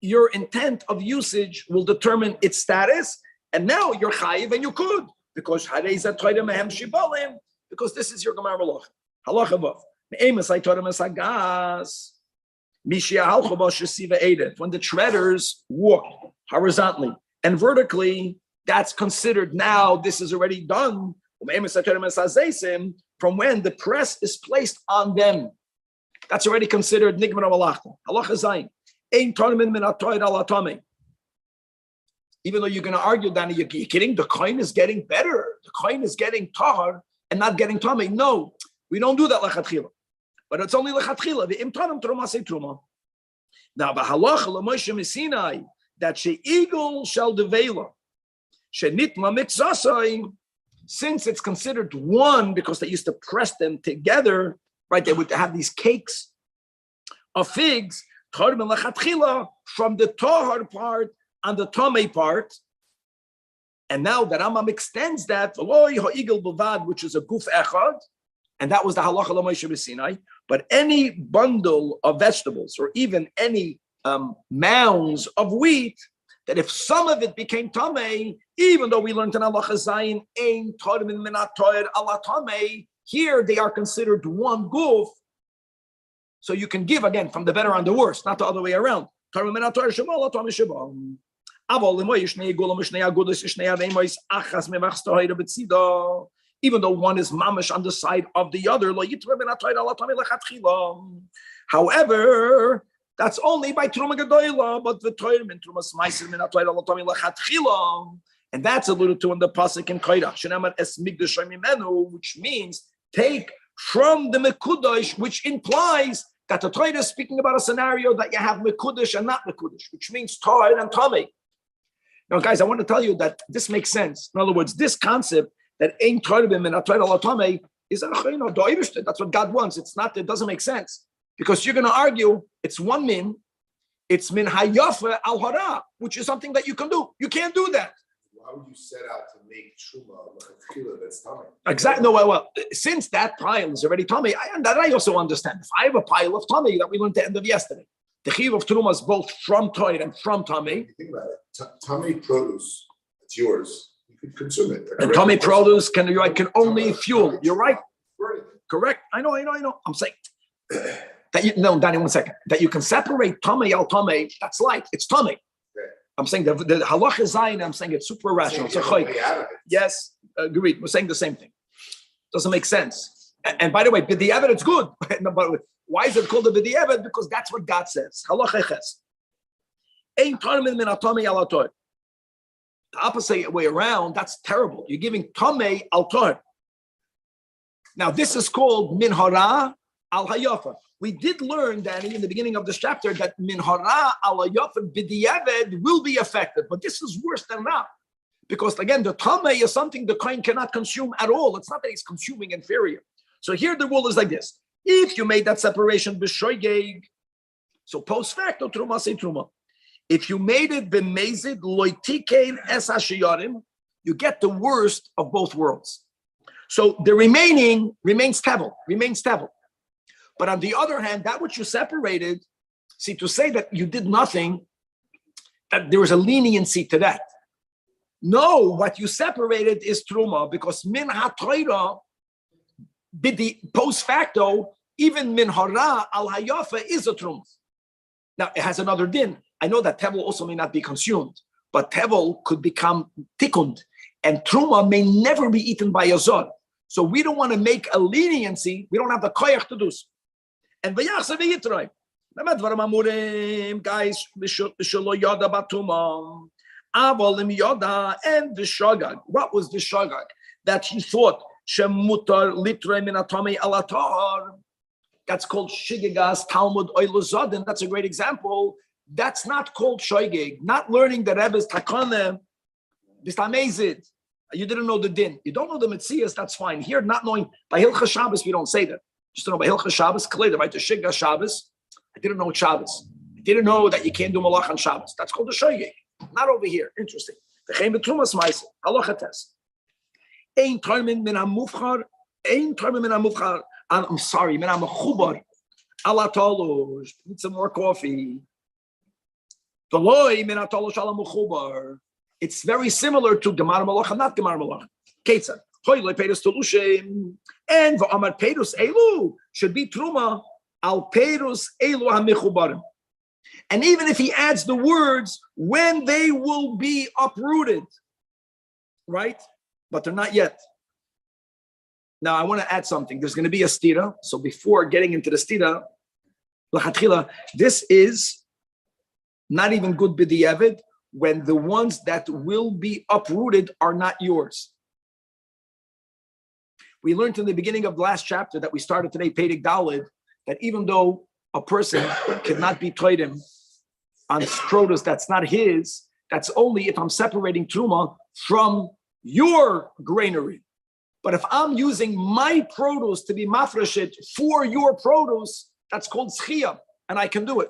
Your intent of usage will determine its status, and now you're Chayiv and you could, because this is your Gemar Malach. Halacha Vav. When the treaders walked horizontally and vertically, that's considered now, this is already done from when the press is placed on them. That's already considered nigman malachta. Halacha zayin. Ein tonim min atoid ala tami. Even though you're going to argue, Danny, you're kidding. The coin is getting better. The coin is getting tahar and not getting tami. No, we don't do that lechatchila. But it's only lechatchila. The im tonim truma say truma. Now, the halacha l'Moshe Messinai that she'igul shall devela she'nitma mitzasai. Since it's considered one because they used to press them together, right? They would have these cakes of figs from the tahar part and the tomei part. And now the Rambam extends that, which is a guf echad, and that was the halacha l'Moshe B'Sinai. But any bundle of vegetables or even any mounds of wheat, that if some of it became tamei, even though we learned in halacha zayin, ein torim min atoyer ala tamei, here they are considered one guf. So you can give again from the better and the worse, not the other way around. Torim min atoyer sheba ala tamei sheba. Even though one is mamish on the side of the other, however, that's only by Truma Gedoyla, but the Torim and Trumas Meiser min atoyer ala tamei lechatchila. And that's alluded to in the pasuk in Koirach, Shenemar es mikdash mimenu, which means take from the mekudash, which implies that the Torah is speaking about a scenario that you have mekudash and not mekudash, which means Torah and Tamei. Now, guys, I want to tell you that this makes sense. In other words, this concept that ain't Torah min atoyer ala tamei is that's what God wants. It's not. It doesn't make sense because you're going to argue it's one min, it's min hayafa al hara, which is something that you can do. You can't do that. Why would you set out to make truma lechatchila that's tummy? Exactly. No, well, since that pile is already tummy, I also understand. If I have a pile of tummy that we learned at the end of yesterday, the chiv of truma is both from toy and from tummy. Think about it. Tummy produce, it's yours. You could consume it. And tummy produce can only fuel. You're right. Correct. I know. I'm saying that Danny, 1 second. That you can separate tummy al tummy. That's light. It's tummy. I'm saying the halacha zayin. I'm saying it's super rational. So yes, agreed. We're saying the same thing. Doesn't make sense. And by the way, b'di'evet it's good. But why is it called a b'di'evet? Because that's what God says. Halacha ches. Ein torim min atomei al atoy. The opposite way around. That's terrible. You're giving tomei al toy. Now this is called min hara al hayafa. We did learn, Danny, in the beginning of this chapter that min hara al hayafa b'di'evet will be affected, but this is worse than that. Because again, the tamei is something the kohen cannot consume at all. It's not that he's consuming inferior. So here the rule is like this. If you made that separation b'shoigeg, so post facto truma say truma. If you made it b'mezid loitikein es hashiyarim, you get the worst of both worlds. So the remaining remains tevel. But on the other hand, that which you separated, see, to say that you did nothing, that there was a leniency to that. No, what you separated is truma, because min ha-toira, post facto, even min hara al hayafa is a truma. Now, it has another din. I know that tevel also may not be consumed, but tevel could become tikkund, and truma may never be eaten by a zor. So we don't want to make a leniency. We don't have the koyach to do so. And v'yachse v'yitroi. Guys, v'shelo yoda batumam. Avolim yoda and v'shagag. What was v'shagag? That he thought shemutar litroi min atomei al atar. That's called shigigas Talmud oiluzadin. That's a great example. That's not called shoygig. Not learning the Rebbe's takane. This amazing. You didn't know the din. You don't know the Metzias, that's fine. Here, not knowing, by Hilchas Shabbos, we don't say that. Just to know by Hilchas Shabbos, clear, right? The Shigga Shabbos, I didn't know Shabbos. I didn't know that you can't do Malach on Shabbos. That's called the Shoygig. Not over here. Interesting. V'chein b'trumas ma'aseh. Halacha tes. Ein tarmin min ha'mufchar. Ein tarmin min ha'mufchar. I'm sorry, min ha'mechubar. Ala tolosh. Need some more coffee. V'loi min ha'tolosh ala mechubar. It's very similar to Gemara Malacha, not Gemara Malacha. Ketzad. Hoyle Pedus Tulushem. And V'amar Pedus Elu should be Truma al Pedus Elu HaMechubarim. And even if he adds the words, when they will be uprooted, right? But they're not yet. Now, I want to add something. There's going to be a stira. So before getting into the stira, this is not even good b'di'evid when the ones that will be uprooted are not yours. We learned in the beginning of the last chapter that we started today, Perek Daled, that even though a person cannot be toidim on produce that's not his, that's only if I'm separating truma from your granary. But if I'm using my produce to be mafreshit for your produce, that's called zchiyah, and I can do it.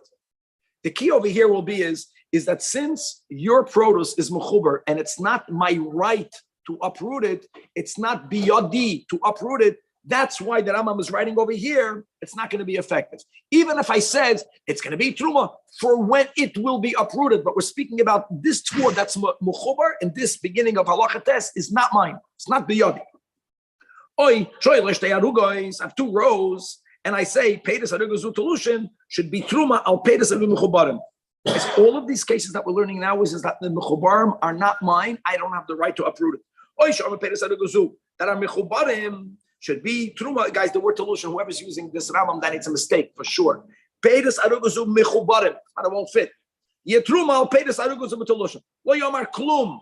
The key over here will be is that since your produce is mechuber and it's not my right to uproot it, it's not biyadi to uproot it. That's why the Rambam is writing over here, it's not going to be effective. Even if I said it's going to be truma for when it will be uprooted, but we're speaking about this tvur that's mechuber, and this beginning of halacha test is not mine. It's not biyadi. I have 2 rows, and I say peiros arugazu telushin should be truma al peiros arugazu mechubarim. All of these cases that we're learning now is that the mechubarim are not mine. I don't have the right to uproot it. That are mechubarim should be truma. Guys, the word telushin, whoever's using this Rambam, that it's a mistake for sure. Peiros arugazu mechubarim, but it won't fit. Yetruma al peiros arugazu telushin. Lo yomar klum.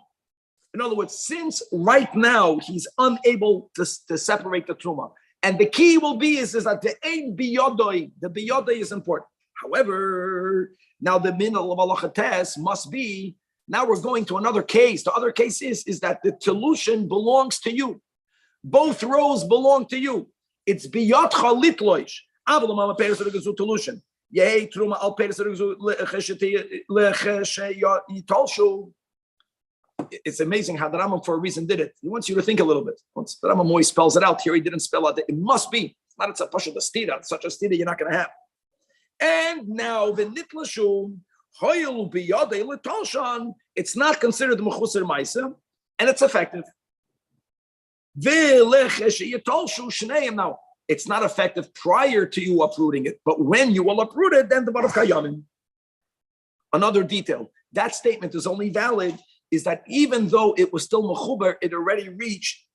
In other words, since right now he's unable to separate the truma, and the key will be is that the ein biyodoi, the biyodoi is important. However, now the minal of halacha test must be. Now we're going to another case. The other case is that the telushin belongs to you. Both rows belong to you. It's biyot chalitloish. Avalamama peiros arugazu telushin. Yeh truma al peiros arugazu lecheshe. It's amazing how the Rambam, for a reason, did it. He wants you to think a little bit. Once the Rambam always spells it out. Here he didn't spell out. It must be. It's not. It's a pasha the stira. It's such a stira you're not going to have. And now the nitlashu hoyel biyadei letalshan. It's not considered mechusar ma'isa, and it's effective. Now it's not effective prior to you uprooting it, but when you will uproot it, then the barav kayamim. Another detail. That statement is only valid. Is that even though it was still mechuber, it already reached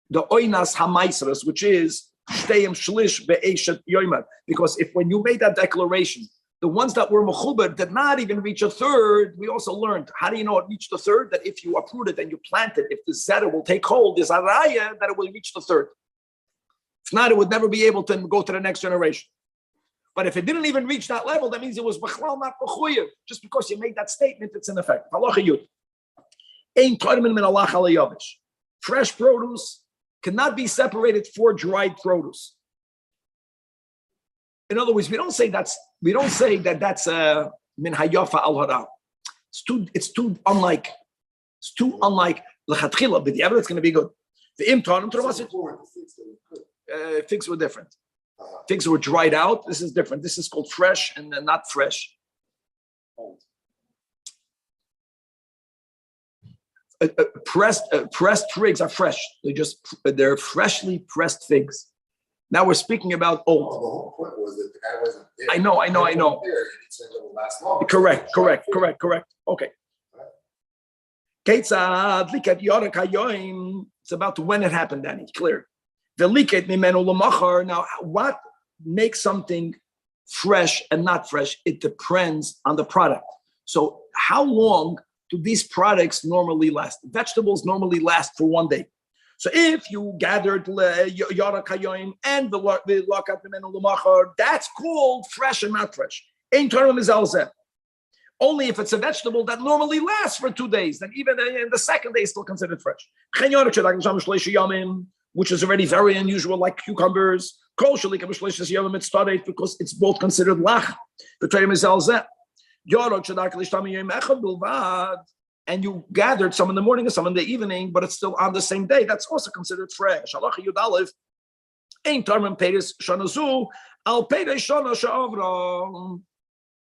the oinas hamaisras, which is shteyim shlish be'eshet yoymer. Because if when you made that declaration, the ones that were mechuber did not even reach a third, we also learned, how do you know it reached a third? That if you uproot it and you plant it, if the zera will take hold, there's a raya that it will reach the third. If not, it would never be able to go to the next generation. But if it didn't even reach that level, that means it was b'chlal not mechuyev. Just because you made that statement, it's in effect. Halacha yud. Fresh produce cannot be separated for dried produce. In other words, we don't say that's min hayafa al hara. It's too unlike. It's too unlike lechatchila, but the evidence is going to be good. The imtanim figs were different. Figs were dried out. This is different. This is called fresh and not fresh. Pressed figs are fresh. They're freshly pressed figs. Now we're speaking about old. Well, the whole point was that the guy wasn't there. I know. Correct. Okay. It's about when it happened, Danny. Clear. Now, what makes something fresh and not fresh? It depends on the product. So how long do these products normally last? Vegetables normally last for 1 day. So if you gathered yara kayoim and the lakat mimenu l'machar, that's called fresh and not fresh. Ein Torah mizalzeh. Only if it's a vegetable that normally lasts for 2 days, then even in the second day is still considered fresh. Which is already very unusual, like cucumbers. Because it's both considered lach. The Torah mizalzeh. And you gathered some in the morning and some in the evening, but it's still on the same day. That's also considered fresh.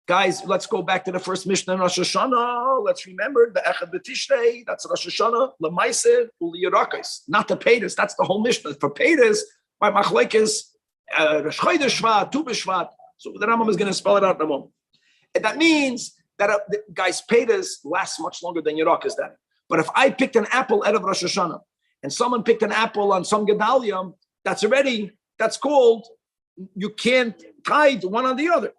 Guys, let's go back to the first Mishnah in Rosh Hashanah. Let's remember the Echad B'Tishrei. That's Rosh Hashanah. L'Maiseh u'Liyarakos. Not the Peiros. That's the whole Mishnah. For Peiros, by Machlekes, Rosh Chodesh Shvat, Tu B'Shvat. So the Rambam is going to spell it out in a moment. And that means that the guy's paytas lasts much longer than Yerakas then. But if I picked an apple out of Rosh Hashanah and someone picked an apple on some Gedalia, that's called, you can't tithe one on the other.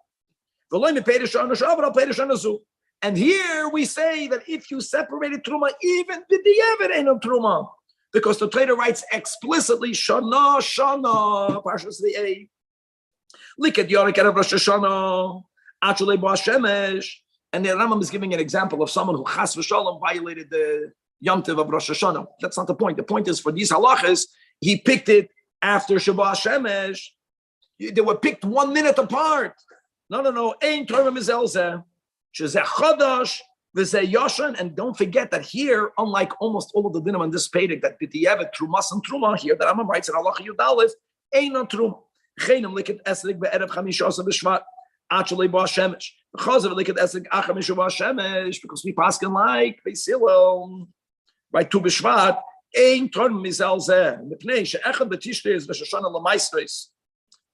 And here we say that if you separated Truma, even b'diavad ain't no Truma. Because the Torah writes explicitly, Shana, Parshas Re'eh. Look at Yorik Erev Rosh Hashanah, Achalei Bo HaShemesh. And the Rambam is giving an example of someone who Chas v'Shalom violated the Yom Tov of Rosh Hashanah. That's not the point. The point is for these halachas, he picked it after Shabbat Shemesh. They were picked 1 minute apart. No. Ein Torah mizelzeh. Shezeh Chodosh v'zeh Yoshan. And don't forget that here, unlike almost all of the dinim on this pedic, that b'diavad trumas and truma, here the Rambam writes in Halacha Yud Aleph, ein no truma. Chenim liket esrik be'erev chamishos b'shvat. Actually, because we paskin like Beisilo, right? To Bishvat, ein torn mizel zeh. Mipnei she'echad b'tishre is v'shoshana l'maistres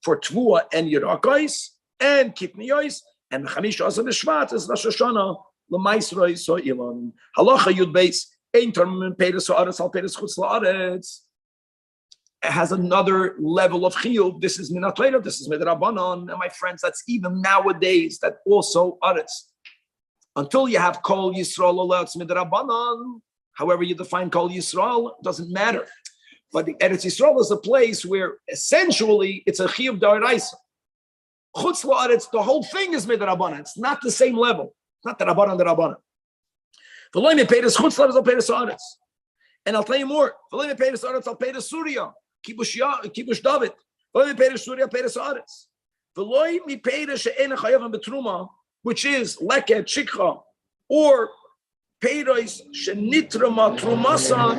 for Tvua and Yerakos and Kitniyos, and Chamish Asa B'Shvat is Shoshana l'maistres so Ilan. Halacha Yud Beis ein torn peiros ha'aretz al peiros chutz la'aretz. It has another level of chiyuv. This is minat Torah, this is midrabanan, and my friends, that's even nowadays that also aretz. Until you have kol Yisrael aletz midrabanan, however you define kol Yisrael, doesn't matter. But the Eretz Yisrael is a place where essentially it's a chiyuv d'oraisa. Chutz la'aretz, the whole thing is midrabanan. It's not the same level. It's not the rabbanan, the rabbanan. V'loy me peiros chutz la'aretz al peiros ha'aretz. And I'll tell you more. V'loy me peiros ha'aretz al peiros Surya. Kibush David. Which is leket shikha or peiros shenitrama trumasan.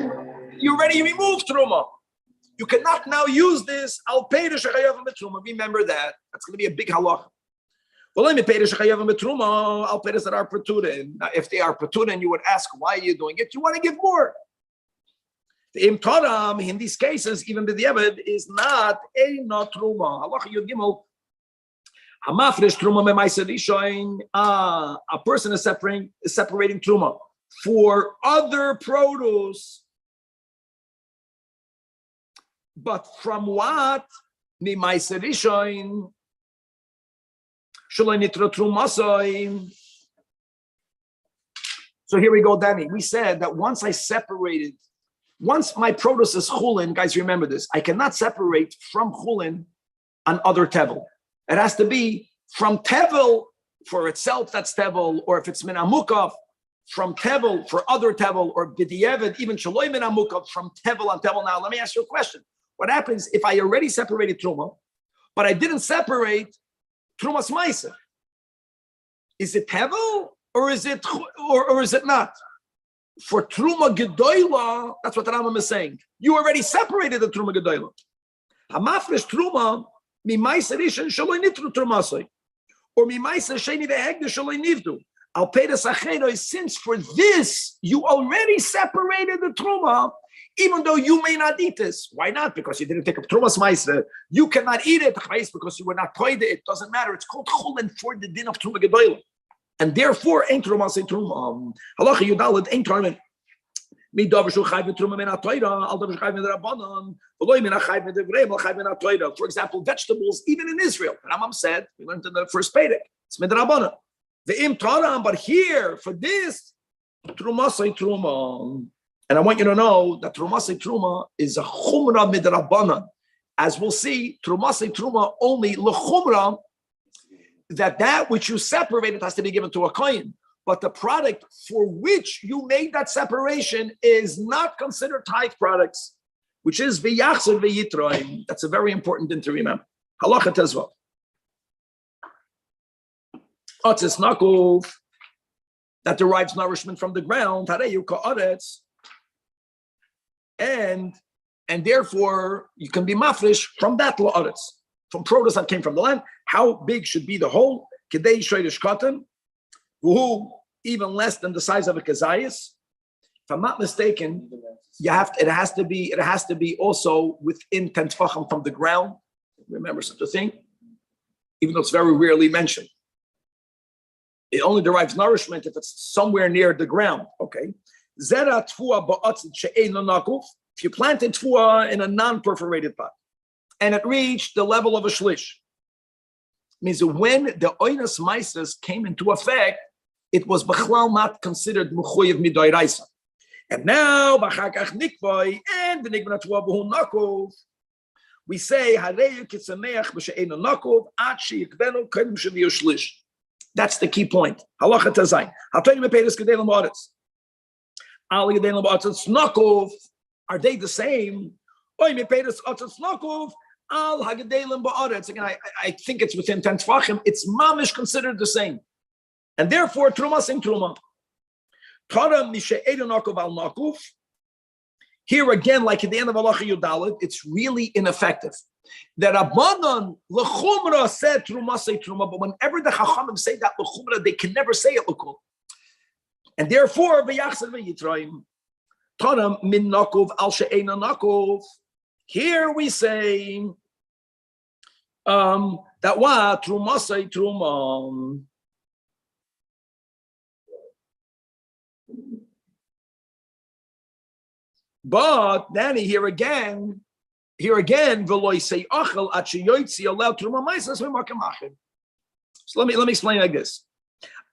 You already removed truma. You cannot now use this al peiros shechayavam betruma. Remember that. That's going to be a big halach. Al peiros that are paturin. Now, if they are paturin, you would ask, why are you doing it? You want to give more. The imtaram in these cases, even the diavad is not a not truma. Halacha Yud Gimel. Hamafresh truma memaiser rishoin. A person is separating truma for other produce, but from what memaiser rishoin? Shaloi nitra trumasoi. So here we go, Danny. We said that once my produce is chulin, guys, remember this. I cannot separate from chulin on other tevel. It has to be from tevel for itself, that's tevel, or if it's min amukov, from tevel for other tevel, or b'diavad, even shaloi min amukov, from tevel on tevel. Now, let me ask you a question. What happens if I already separated truma, but I didn't separate trumas ma'aser? Is it tevel, or is it not? For Truma Gedoyla, that's what the Rambam is saying. You already separated the Truma Gedoyla. Hamafresh Truma, Mimaiser Ishan Shaloi Nitru Trumasoi. Or Mimaiser Sheni Vehegde Shaloi Nivdu. Al Peiros Acheiroi, since for this, you already separated the Truma, even though you may not eat this. Why not? Because you didn't take up Trumas Meiser. You cannot eat it because you were not toide. It doesn't matter. It's called Chulin for the din of Truma Gedoyla. And therefore, ain't truma say truma. Halacha Yudalad ain't truma. Mi davishu chayv truma min atoyra. Al davishu chayv min rabbanon. V'loy min achayv min devrei. Al chayv min atoyra. For example, vegetables, even in Israel. Rambam said, we learned in the first pedic, it's min rabbanon. The im taram, but here for this truma say truma. And I want you to know that truma say truma is a chumra min rabbanon. As we'll see, truma say truma only lechumra. That which you separated has to be given to a kohen, but the product for which you made that separation is not considered tithe products, which is v'yachzer v'yitroim. That's a very important thing to remember. Halacha tezvav. Otzis nakuf, that derives nourishment from the ground, hareyu ka'aretz, and therefore you can be mafresh from that la'aretz, from produce that came from the land. How big should be the hole? Kedei shoydish cotton, who even less than the size of a kazayas. If I'm not mistaken, it has to be also within 10 tefachim from the ground. Remember such a thing, even though it's very rarely mentioned. It only derives nourishment if it's somewhere near the ground. Okay. Zera tfua ba'atzit she'eino nakuf. If you planted tfua in a non-perforated pot, and it reached the level of a shlish, means that when the oinus meises came into effect, it was b'chlal not considered mechuyev midoiraisa. And now b'chakach nikvoi and the nikvoi tfua b'hu nakuf, we say hareyu kitzameach b'she'eino nakuf ad she'yikvenu kedem sheviyu shlish. That's the key point. Halacha tazayin. Hatonim mepedes kedelim ba'aretz. Al kedelim ba'aretz nakuf. Are they the same? Oy mepedes aretz nakuf. Al hagedelim ba'aretz. Again, I think it's within 10 tefachim. It's mamish considered the same, and therefore truma same truma. Taram mishe'eino nakuf al nakuf. Here again, like at the end of Halacha Yudalit, it's really ineffective. The Rabbanon l'chumra said truma say truma, but whenever the Chachamim say that l'chumra, they can never say it l'kul, and therefore v'yachzed v'yitrayim taram min nakuf al she'eina nakuf. Here we say that what truma say truma. But then here again, v'loy say achel at sheyoytzi allow truma ma'ases v'makamacher. So let me explain like this.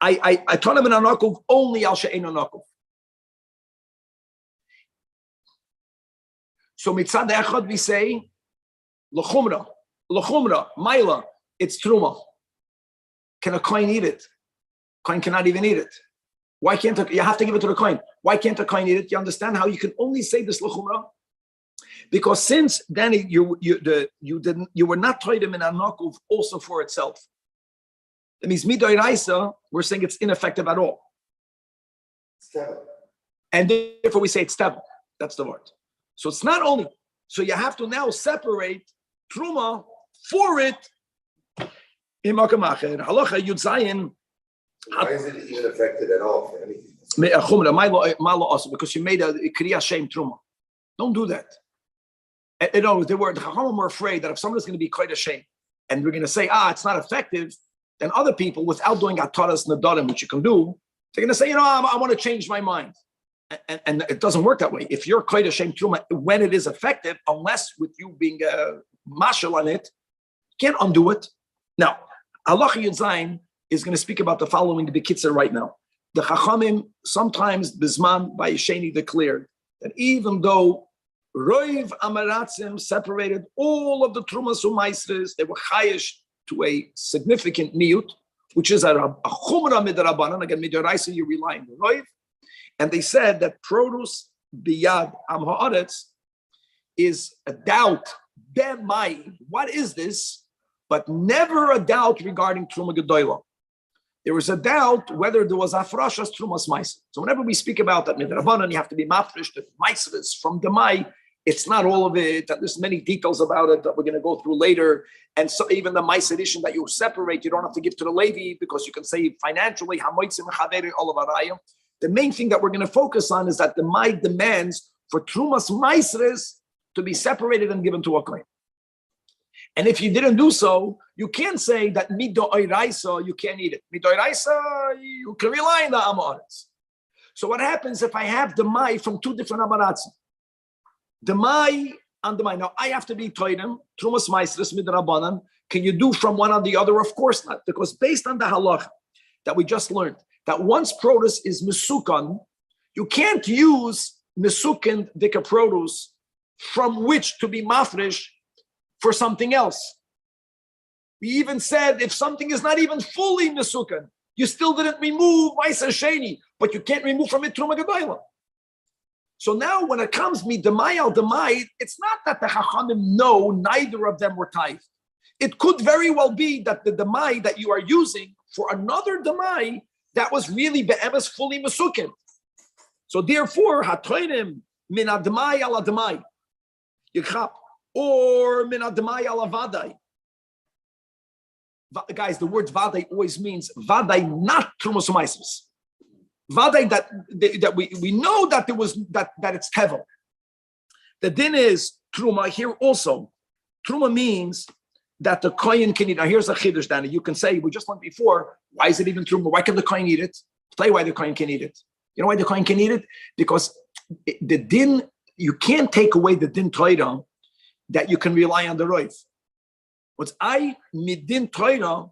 I taught him in anakov only al she'ein anakov. So mitzad echad we say l'chumra maila, it's truma. Can a kohen eat it? Kohen cannot even eat it. Why can't you have to give it to the kohen? Why can't a kohen eat it? You understand how you can only say this l'chumra? Because since then you were not told him in anakov also for itself. That means midoiraisa, we're saying it's ineffective at all. And therefore we say it's tevel. That's the word. So it's not only, so you have to now separate truma for it. Halacha Yud Zayin. Why is it even affected at all for anything? Because you made a kriya shem truma. Don't do that. You know, the Chachamim were afraid that if somebody's going to be quite ashamed, and we're going to say, it's not effective, then other people, without doing ataras nadarim, which you can do, they're going to say, I want to change my mind. And it doesn't work that way. If you're quite ashamed truma, when it is effective, unless with you being mashal on it, you can't undo it. Now, Halacha Yud Zayin is going to speak about the following to be kitzur right now. The Chachamim, sometimes Bizman by Yesheni declared that even though Roiv Amaratzim separated all of the Trumas Umaisres, they were chayish to a significant miut, which is a chumra midrabanan. Again, midoraisa, you rely on the Roiv. And they said that produce biyad am haaretz is a doubt. Bemai, what is this? But never a doubt regarding Truma Gedoyla. There was a doubt whether there was afrashas Trumas Maiser. So whenever we speak about that midrabanan, you have to be mafresh the Maiseres from the Mai. It's not all of it. There's many details about it that we're going to go through later. And so even the Maiser edition that you separate, you don't have to give to the Levi because you can say financially, the main thing that we're going to focus on is that the Mai demands for Trumas Maiseres to be separated and given to a kohen. And if you didn't do so, you can't say that midoiraisa, you can't eat it. Midoiraisa, you can rely on the amaretz. So what happens if I have the Mai from two different amaretz? The Mai and the Mai. Now I have to be toidim, Trumas Maiseres, midrabanan. Can you do from one or the other? Of course not, because based on the halach that we just learned, that once produce is misukan, you can't use misukan dika produce from which to be mafresh for something else. We even said if something is not even fully misukan, you still didn't remove ma'aser sheni, but you can't remove from it truma gedoyla. So now when it comes midamai al demai, it's not that the chachamim know neither of them were tithed. It could very well be that the demai that you are using for another demai that was really be'emes fully misukan. So therefore, hatoinim min ademai al ademai yichap or min ademai al avadai. Guys, the word vadai always means vadai not trumas u'maisos. Vadai that we know that there was that it's tevel. The din is truma here also. Truma means that the kohen can eat. Now here's a chiddush, Danny. You can say, we just went before, why is it even truma? Why can the kohen eat it? I'll tell you why the kohen can eat it. You know why the kohen can eat it? Because the din, you can't take away the din Torah that you can rely on the roif. What's I midin Torah?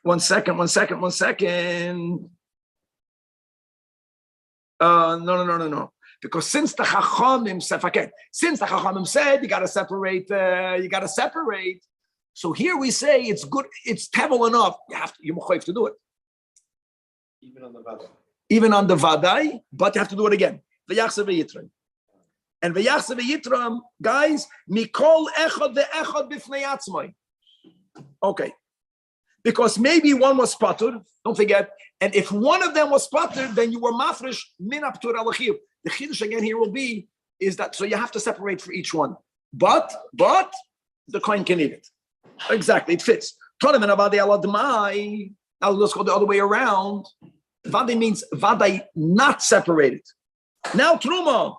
One second. No. Because since the Chachamim said you got to separate. So here we say it's good, it's tevel enough. You're mechayiv to do it. Even on the vadai, but you have to do it again. V'yachse v'yitram. And v'yachse v'yitram, guys, mikol echad ve'echad b'fnei atzmai. Okay. Because maybe one was sputtered, don't forget, and if one of them was sputtered, then you were mafresh min aptur alachiyuv. The chiddush again here will be is that so you have to separate for each one, but the coin can eat it. Exactly, it fits. Tonamen avadei aladmai. Now let's go the other way around. Vadai means vadai not separated. Now truma.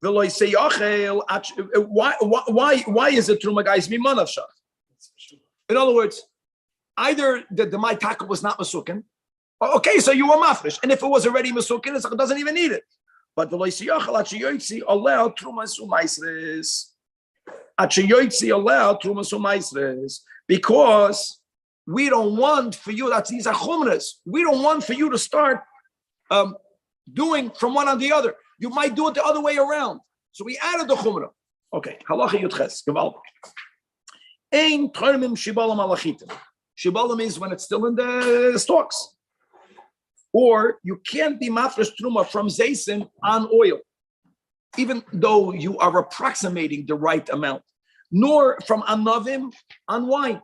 Why is it truma, guys? In other words, either the my taka was not masukin, okay, so you were mafresh, and if it was already masukin, it doesn't even need it. But the loisiyachal allow truma sumaisres because we don't want for you, that's these are chumras. We don't want for you to start doing from one on the other. You might do it the other way around. So we added the chumrah. Okay, halacha yudches, gewaltig. Ein tormim shibalam alachitim. Shibalam is when it's still in the stalks. Or you can't be mafresh truma from zaysim on oil, even though you are approximating the right amount, nor from anavim on wine.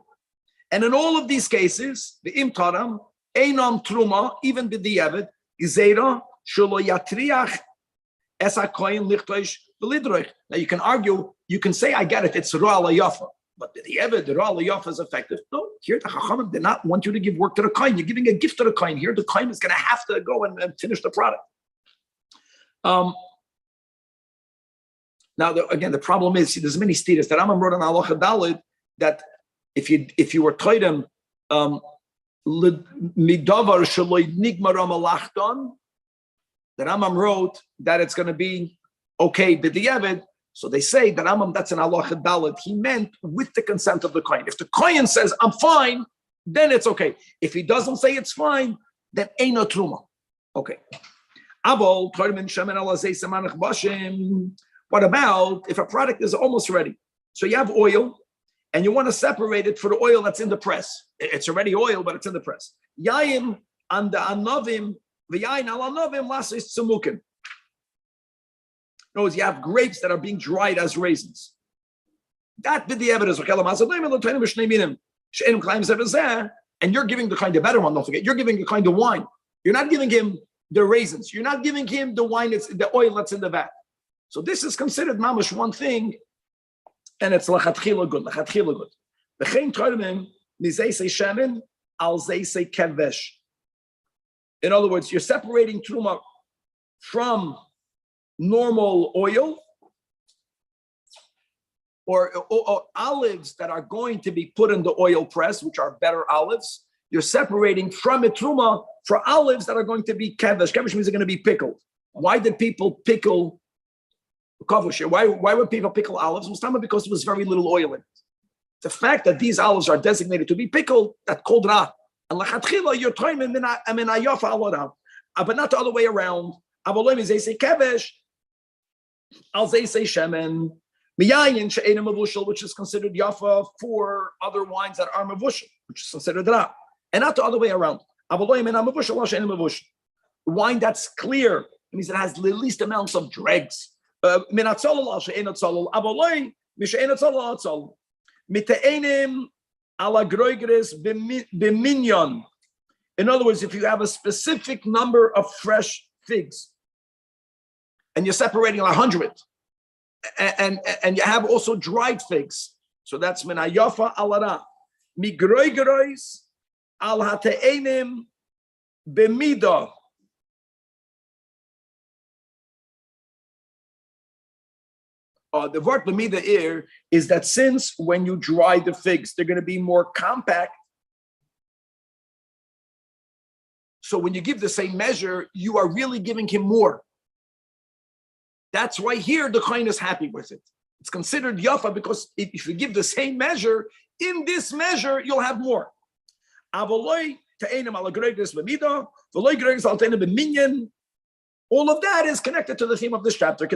And in all of these cases, the imtaram, einam truma, even b'diavad, izera shelo yatriach esa koyin lichtoish v'lidroich. Now you can argue, you can say, I get it, it's ra yafa. But the Ra Yafa is effective. No, here the Chachamim did not want you to give work to the kohen. You're giving a gift to the kohen. Here the kohen is going to have to go and finish the product. Now, again, the problem is, there's many status that Rambam wrote on Halacha Daled that if you were told him midavar shaloi nigmar malachton, that Rambam wrote that it's going to be okay b'diavad. So they say that Rambam, that's an halacha daled. He meant with the consent of the kohen. If the kohen says, I'm fine, then it's okay. If he doesn't say it's fine, then ain't no truma. Okay. What about if a product is almost ready? So you have oil, and you want to separate it for the oil that's in the press. It's already oil, but it's in the press. Yayin and the anavim, v'yayin al anavim lasis tzemukim. In other words, you have grapes that are being dried as raisins. That did the evidence. And you're giving the kind of better one, don't forget. You're giving the kind of wine. You're not giving him the raisins. You're not giving him the wine, it's the oil that's in the vat. So this is considered mamash one thing, and it's lachatchila good. Lachatchila good. V'chein torimim mizeisei shemen al zeisei kevesh. In other words, you're separating truma from normal oil or olives that are going to be put in the oil press, which are better olives. You're separating from a truma for olives that are going to be kevesh. Kevesh means they're going to be pickled. Why did people pickle kavush? Why would people pickle olives? It was because there was very little oil in it. The fact that these olives are designated to be pickled, that called ra. And lachatchila, you're trying but not the other way around. Kevesh. Al zeisei shemen miyayin she'ena mavushal, which is considered yafa for other wines that are mavushal, which is considered ra, and not the other way around. Wine that's clear means it has the least amounts of dregs. In other words, if you have a specific number of fresh figs, and you're separating 100, and you have also dried figs. So that's minayafa alara. Migroigerois al hateinim b'mida. The word lemida here is that since when you dry the figs, they're going to be more compact. So when you give the same measure, you are really giving him more. That's why here the kohen is happy with it. It's considered yafa because if you give the same measure, in this measure, you'll have more. All of that is connected to the theme of this chapter.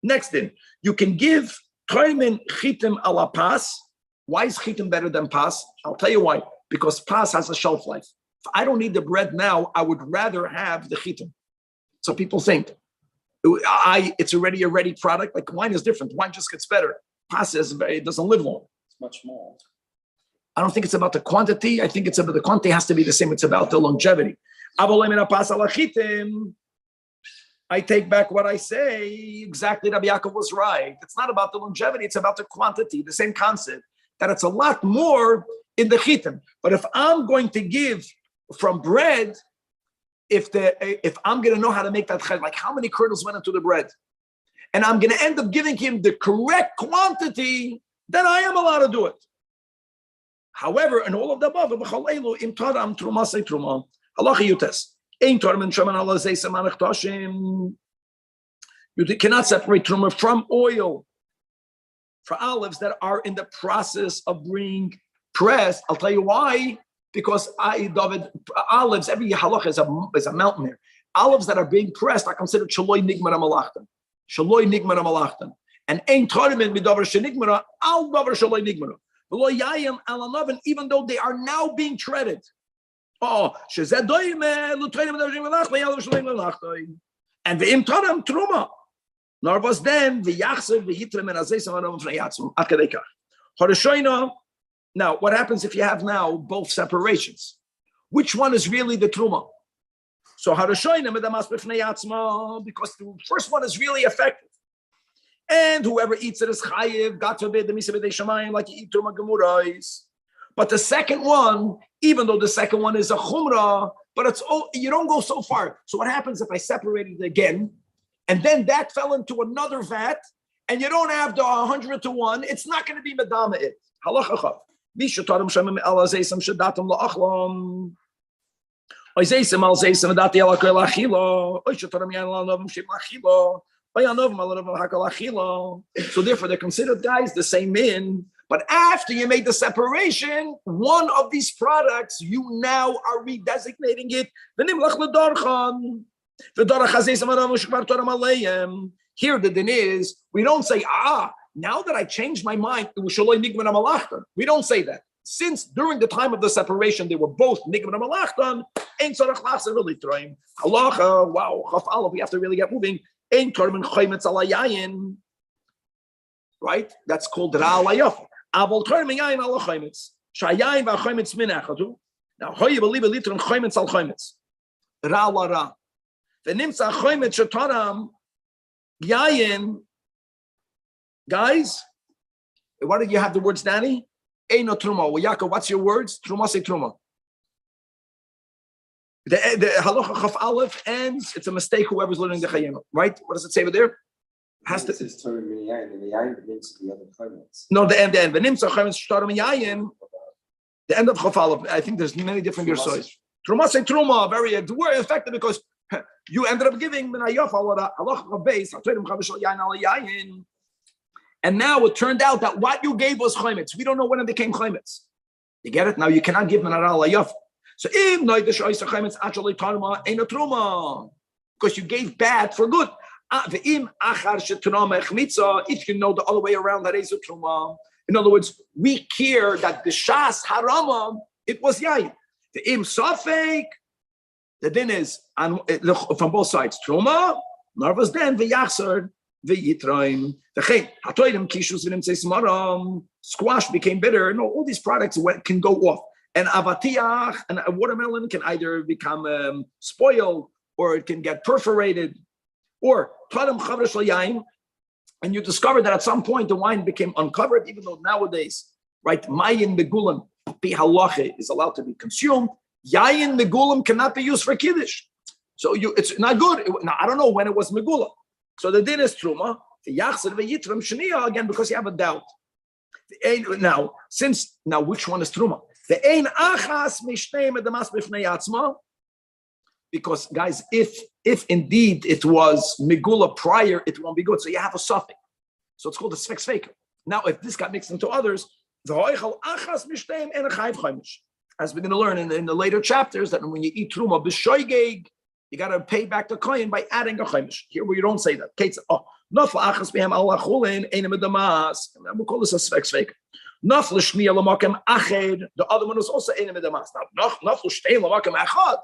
Next thing, you can give kohen chitim ala pas. Why is chitim better than pas? I'll tell you why. Because pas has a shelf life. If I don't need the bread now, I would rather have the chitim. So people think it's already a ready product. Like wine is different. Wine just gets better. Pas it doesn't live long. It's much more. I don't think it's about the quantity. I think it's about the quantity has to be the same. It's about the longevity. I take back what I say. Exactly, Rabbi Yaakov was right. It's not about the longevity. It's about the quantity. The same concept that it's a lot more in the chitim. But if I'm going to give from bread, if I'm going to know how to make that chet, like how many kernels went into the bread, and I'm going to end up giving him the correct quantity, then I am allowed to do it. However, in all of the above, you cannot separate truma from oil for olives that are in the process of being pressed. I'll tell you why. Because olives, every halacha is a mountain there. Olives that are being pressed are considered shaloi nigmara malachtan. Shaloi nigmara malachtan. And ein torim midavar shenigmara al davar shaloi nigmara. V'lo yayim al anaven, even though they are now being treaded. Oh, shezeh doime l'torim midavar shenigmara al shaloi malachtan. And ve'im torim truma. Nor was then v'yachsev v'hitrem and azeisam anav v'nayatzum. Akadekach. Horishoina. Now, what happens if you have now both separations? Which one is really the truma? So, because the first one is really effective. And whoever eats it is chayiv, God forbid, the misa b'dei shamayim, like you eat truma gemurais. But the second one, even though the second one is a chumrah, but you don't go so far. So what happens if I separated it again, and then that fell into another vat, and you don't have the 100 to 1, it's not going to be medama it. Halacha. If I'm going to So therefore, they're considered, guys, the same min. But after you made the separation, one of these products, you now are redesignating it. Here the din is, we don't say, now that I changed my mind, we don't say that. Since during the time of the separation, they were both nigman and malachtan, ain't tzarach lachzer really trying. Halacha, wow, chaf aleph, we have to really get moving. Ain't tormen choymetz alayayin, right? That's called ra alayaf. Avol tormen yayin ala choymetz. Shayayin va choymetz min achatu. Now, hoye believe a liter and choymetz al choymetz. Ra la ra. V'nimtza choymetz shetaram yayin. Guys, why did you have the words, Danny? Eino truma. Well, Yaakov, what's your words? Truma say truma. The halacha chaf aleph ends. It's a mistake. Whoever's learning the chayim, right? What does it say over there? Has to. It's turn minyayin, and the yayin begins the other comments. No, the end. The nimsa chayim shtarim yayin. The end of chaf aleph. I think there's many different gersois. Truma say truma. Very word effective because you ended up giving minayaf halacha base. And now it turned out that what you gave was chaymetz. We don't know when it became chaymetz. You get it? Now you cannot give mineral layaf. So if because you gave bad for good. If you know the other way around, that is a truma. In other words, we care that the shas harama, it was yayin. The im safek, the din is from both sides. Truma, nervous then the yachser. V'yitraim, v'chein hatoyim kishus v'nimtzei smaram. Squash became bitter. No, all these products can go off. And avatiach and a watermelon can either become spoiled or it can get perforated. Or tadam chavresh yain, and you discover that at some point the wine became uncovered, even though nowadays, right, mayin megulim pi halacha is allowed to be consumed. Yayin megulim cannot be used for kiddush. So it's not good. Now I don't know when it was megula. So the din is truma. The yachzer v'yitram shniya again because you have a doubt. Now, which one is truma? The ein achas mishneim edamas b'fnei atzma. Because guys, if indeed it was megula prior, it won't be good. So you have a suffix. So it's called a sfek faker. Now, if this got mixed into others, the oichal achas mishneim and a chayv chaimish. As we're going to learn in the later chapters, that when you eat truma b'shoigeg, you got to pay back the kohen by adding a chaimish. Here where you don't say that. Kate said, nafla achas behem al achulin einem edamas. We'll call this a sfek faker. Nafla shmiya lamakem ached. The other one was also einem edamas. Now, nafla shtei lamakem achad.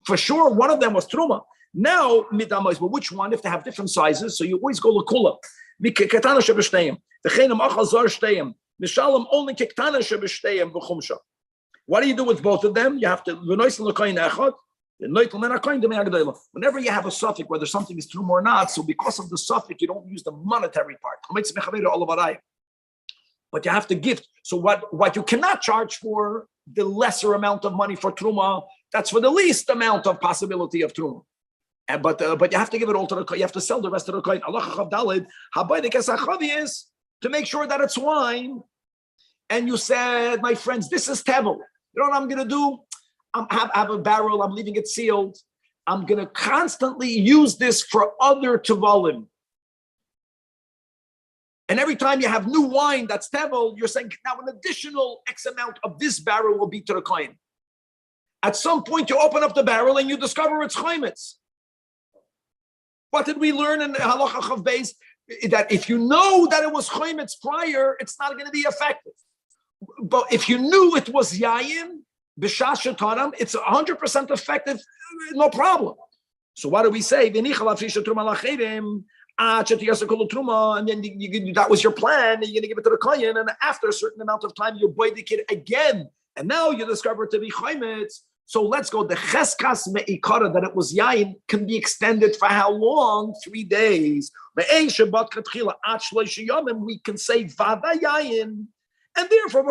For sure, one of them was truma. Now, midamos, but which one? If they have different sizes, so you always go lakula. Miketana shebeshteim. The chenim achal zar shteim. Mishalom only kektana shebeshteim v'chumsha. What do you do with both of them? You have to v'noisel l'koyin echad. Whenever you have a suffix, whether something is truma or not, so because of the suffix, you don't use the monetary part. But you have to gift. So what you cannot charge for the lesser amount of money for truma, that's for the least amount of possibility of truma. But you have to give it all to the coin. You have to sell the rest of the coin. Is to make sure that it's wine. And you said, my friends, this is tevel. You know what I'm going to do? I have a barrel. I'm leaving it sealed. I'm going to constantly use this for other tevalim. And every time you have new wine that's tevel, you're saying, now an additional X amount of this barrel will be to the coin. At some point, you open up the barrel and you discover it's chaymitz. What did we learn in Halacha Chav Beis? That if you know that it was chaymitz prior, it's not going to be effective. But if you knew it was yayin, b'shas shetaram, it's 100% effective, no problem. So what do we say? And then that was your plan, and you're going to give it to the kohen, and after a certain amount of time, you buy the kid again, and now you discover it to be chaymitz. So let's go. The cheskas me'ikara that it was yayin can be extended for how long? 3 days. We can say vada yayin, and therefore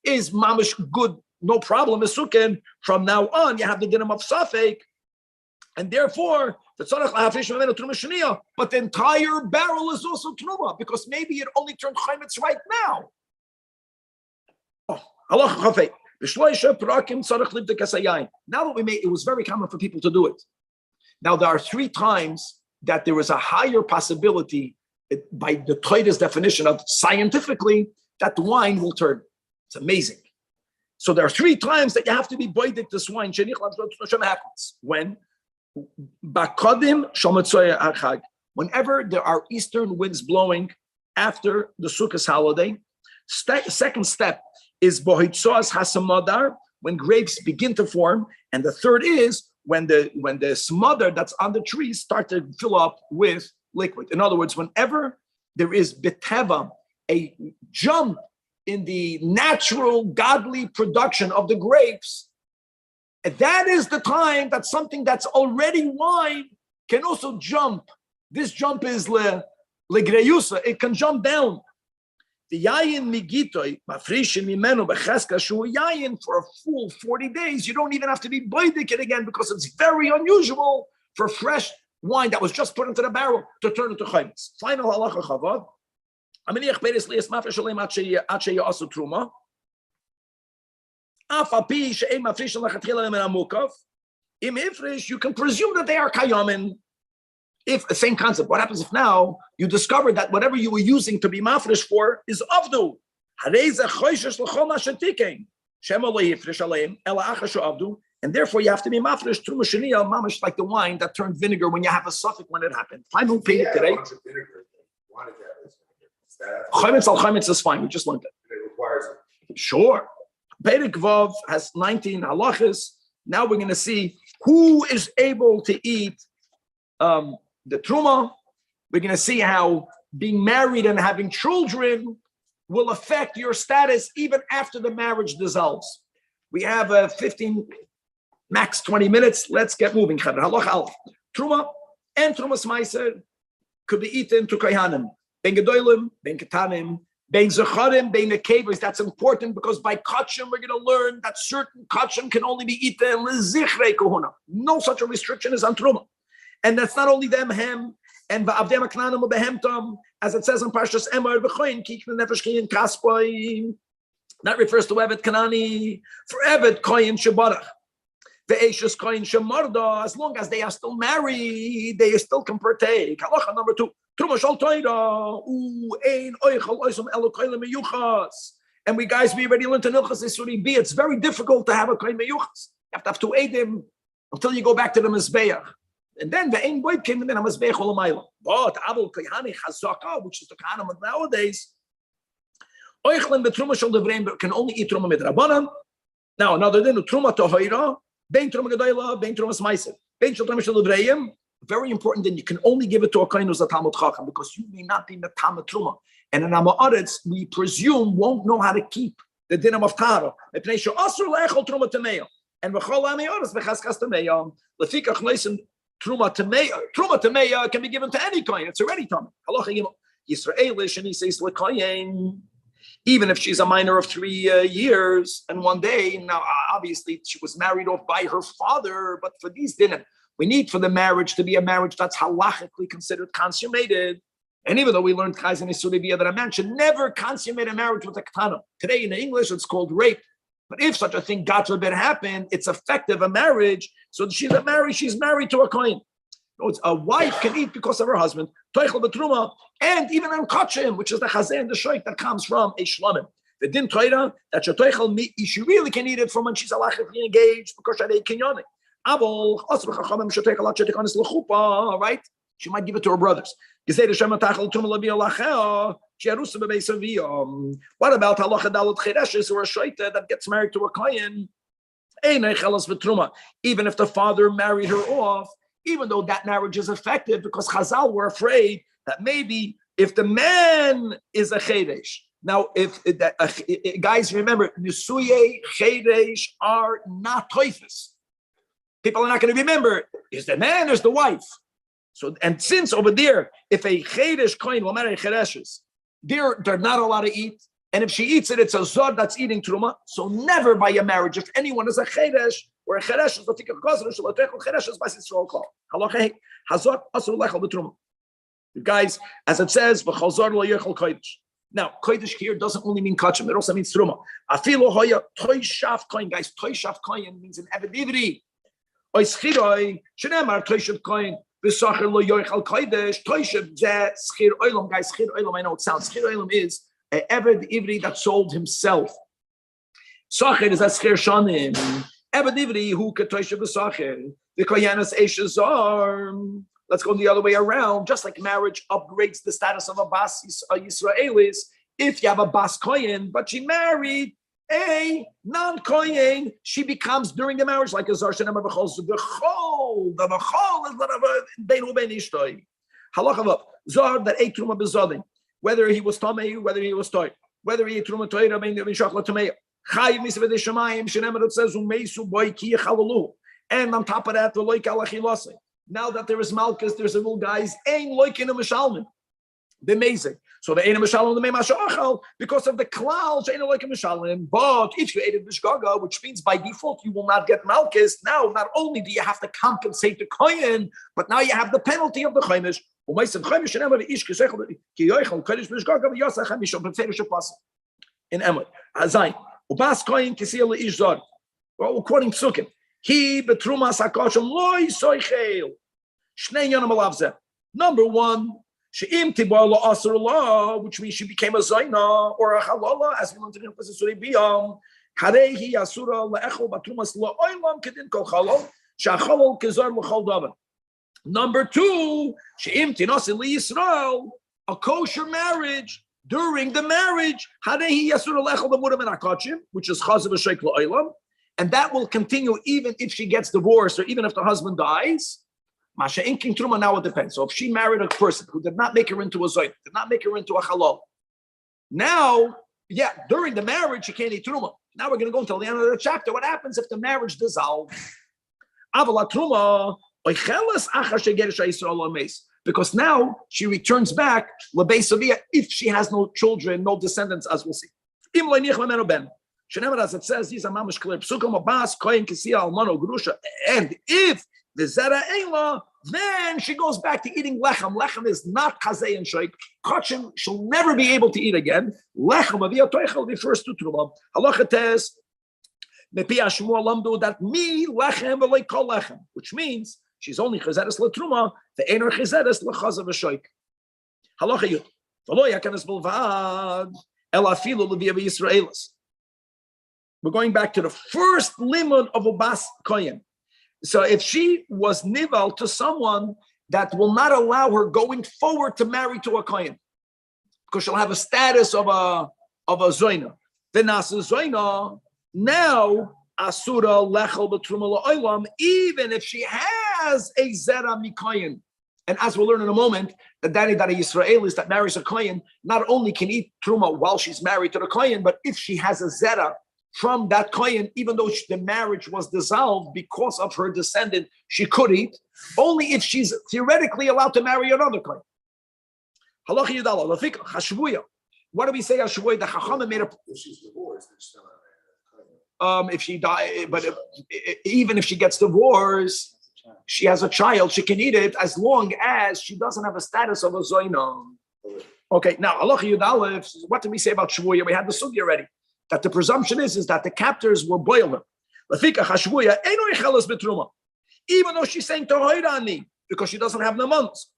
is mamish good, no problem. From now on, you have the dinim of safek, and therefore but the entire barrel is also truma because maybe it only turned chaymitz right now. Now that we made, it was very common for people to do it. Now there are 3 times that there is a higher possibility by the Torah's definition of scientifically that the wine will turn. It's amazing. So there are 3 times that you have to be boidik this wine. When? Whenever there are eastern winds blowing after the Sukkot holiday. Second step is bohitzoas hasamadar, when grapes begin to form, and the third is when the smother that's on the tree start to fill up with liquid. In other words, whenever there is beteva, a jump in the natural godly production of the grapes, that is the time that something that's already wine can also jump. This jump is legreyusa. It can jump down. The yayin migitoi mafrishin mimenu becheska shu yayin for a full 40 days. You don't even have to be boidik it again because it's very unusual for fresh wine that was just put into the barrel to turn into chaymitz. Final halacha chavad. Aminiach beres lias mafresh oleim ache yasu truma. Afapi she'em mafresh lachatchila min amukov. Im ifresh, you can presume that they are kayamin. If the same concept, what happens if now you discover that whatever you were using to be mafresh for is avdu? And therefore you have to be mafresh truma sheniya mamish, like the wine that turned vinegar when you have a suffix when it happened. Final page today. Chaymitz al chaymitz is fine. We just learned it. It requires it. Sure. Perek Vav has 19 halachas. Now we're going to see who is able to eat the truma. We're going to see how being married and having children will affect your status even after the marriage dissolves. We have 15, max 20 minutes. Let's get moving. Halach alf. Truma and trumas meiser could be eaten to kohanim. Ben gedolim, ben ketanim, Bein zecharim, bein nekevos. That's important because by kachim we're going to learn that certain kachim can only be eaten lezichrei kohuna. No such a restriction is on truma, and that's not only them hem and va'avdem aknanim ubehemtam, as it says in Parshas Emor v'choin kikne nefesh kiyin kaspoim. That refers to Evet Kanani for Evet Koyin Shabarach. The Ashes Koyin Shamarda, as long as they are still married, they still can partake. Halacha number 2. Truma Shal Toira. Ein Oichel Oisum Elo Koyle Meyuchas. And we already learned in Ilchas Isuri B. It's very difficult to have a Koyle Meyuchas. You have to aid him until you go back to the Mizbeach. And then the Ein Boyd came in the Mizbeach Olamayla. But Abel Koyhani Chazaka, which is the Kahanam of nowadays, Oichlen betruma shel devreim can only eat truma midrabanan. Now, another thing, truma tohira, bein truma gedoyla, bein truma smaiser, bein shel truma shel devreim. Very important that you can only give it to a kohen who's a talmud chacham because you may not be the talmud truma. And in Amaretz, we presume won't know how to keep the dinam of tara. And v'chol ameyaretz v'chaskas tameya. Lefikach leisen truma tameya can be given to any kohen. It's already talmud. Halacha Yisraelish, and he says lekohen. Even if she's a minor of 3 years and 1 day, now obviously she was married off by her father, but for these dinner, we need for the marriage to be a marriage that's halachically considered consummated. And even though we learned Chayz and Isuribiyah that I mentioned, never consummate a marriage with a ketana. Today in English, it's called rape. But if such a thing, God forbid, happened, it's effective a marriage. So she's married to a kohen. A wife can eat because of her husband, toichel betruma, and even on kachim, which is the chazeh and the shoik that comes from a shlamim. The din toira that she really can eat it from when she's halachically engaged because she had a kinyonik. Right? She might give it to her brothers. What about halacha dalot chereshes or a shoita that gets married to a kohen? Even if the father married her off. Even though that marriage is effective, because Chazal were afraid that maybe if the man is a cheresh. Now, guys, remember, Nisuye cheresh are not toifus. People are not going to remember, is the man or is the wife? So, and since over there, if a cheresh kohen will marry chereshes, they're not allowed to eat. And if she eats it, it's a zod that's eating truma. So never by a marriage, if anyone is a cheresh, or a cheresh is latika chazar shel atechel cheresh is bas Yisrael kol. Halacha hazot asur lechel betruma. Guys, as it says, v'chazar lo yechel kodesh. Now, kodesh here doesn't only mean kachim; it also means truma. Afilo hoya toishav koyin. Guys, toishav koyin means an evidivity. Oischiroi shenemar toishav koyin. V'sacher lo yechel kodesh. Toishav ze schir oilam. Guys, schir oilam. I know it sounds. Schir oilam is an eved ivri that sold himself. Sacher is a schir shanim. Ebedivri who ketoisha b'sacher the koyanas eshazar. Let's go the other way around. Just like marriage upgrades the status of a bas Yisraelis, if you have a bas kohen but she married a non-kohen, she becomes during the marriage like a zar shenemar b'chol. The b'chol is beinu ben ishtoi. Halacha zar that ate truma b'zadin, whether he was tamei, whether he was toy, whether he ate truma toira ben shachla tamei. And on top of that, now that there is malchus, there's a little guys ain't loikin a mishalmin. The amazing. So the ain't a mishalmin the mashachal because of the clouds ain't like a mishalmin. But if you ate it bishgaga, which means by default you will not get malchus. Now, not only do you have to compensate the kohen, but now you have the penalty of the chaimish. In Emor, Hazayin. Ubas koyin kisiyah leish zar. Well, according to Sukkim, he betrumas hakoshem loy soichel. Shnei yonim alav zeh. Number 1, she'im tibor lo asur lo, which means she became a zayna or a halala, as we learned in Hilchos Suribiyam. Harehi asura leechol batrumas lo oilam kedin kol chalol. Shachalol kezar l'chol davar. Number 2, she'im tinosin li Yisrael, a kosher marriage. During the marriage, which is and that will continue even if she gets divorced or even if the husband dies. Now it depends. So if she married a person who did not make her into a zoy, did not make her into a halal, now, during the marriage she can't eat truma. Now we're going to go until the end of the chapter. What happens if the marriage dissolves? because now she returns back Lebeis Avia if she has no children, no descendants, as we'll see. Im lo nich lemenu ben. Shenever, as it says, these are mamish clear. Psukim abas kohen kisiya almano grusha. And if the zera einla, then she goes back to eating lechem. Lechem is not chazei and sheik. Kachim, she'll never be able to eat again. Lechem avia toichel refers to truma. Halacha tes mepi ashmua lamdu that mi lechem v'lei kol lechem, which means she's only chazeres letruma. The einer chazeres lechazav v'sheik. Halacha yud v'lo yakanes bulvad el afilu leviya v'Yisraelis. We're going back to the first limud of Ubas Kohen. So if she was nival to someone that will not allow her going forward to marry to a Kohen, because she'll have a status of a zoina. Then as a zoina, now asura lechel b'truma la'olam, even if she has a zera mikoyen. And as we'll learn in a moment, the Dani that a Yisraelis that marries a Kohen not only can eat truma while she's married to the Kohen, but if she has a zera from that Kohen, even though the marriage was dissolved because of her descendant, she could eat, only if she's theoretically allowed to marry another Kohen. Halacha Yudala, Lafik, Hashvuya. What do we say Hashvuya? The Chachamim made a... If she's divorced, then she's if she dies, but even if she gets divorced, she has a child, she can eat it as long as she doesn't have a status of a Zoina. Okay, now, Halacha Yudala, what did we say about Shvuya? We had the sugi already. That the presumption is that the captors will boil her. Even though she's saying Tohairani, because she doesn't have namans.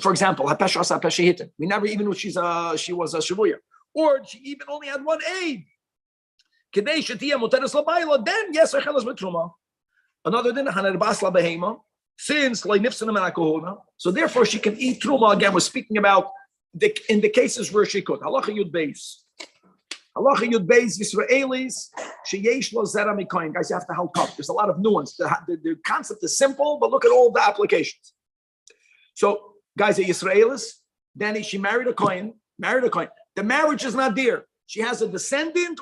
For example, we never even knew she was a Shavuya. Or she even only had one aid. Then yes, another din Hanerbasla Behema. Since so therefore she can eat truma again. We're speaking about in the cases where she could. Halacha Yud Beis. Halacha Yud Beis Yisraelis sheyesh lo zera mikoyin. Guys, you have to help up. There's a lot of nuance. The concept is simple, but look at all the applications. So guys, are Yisraelis. Then she married a kohen. The marriage is not there. She has a descendant.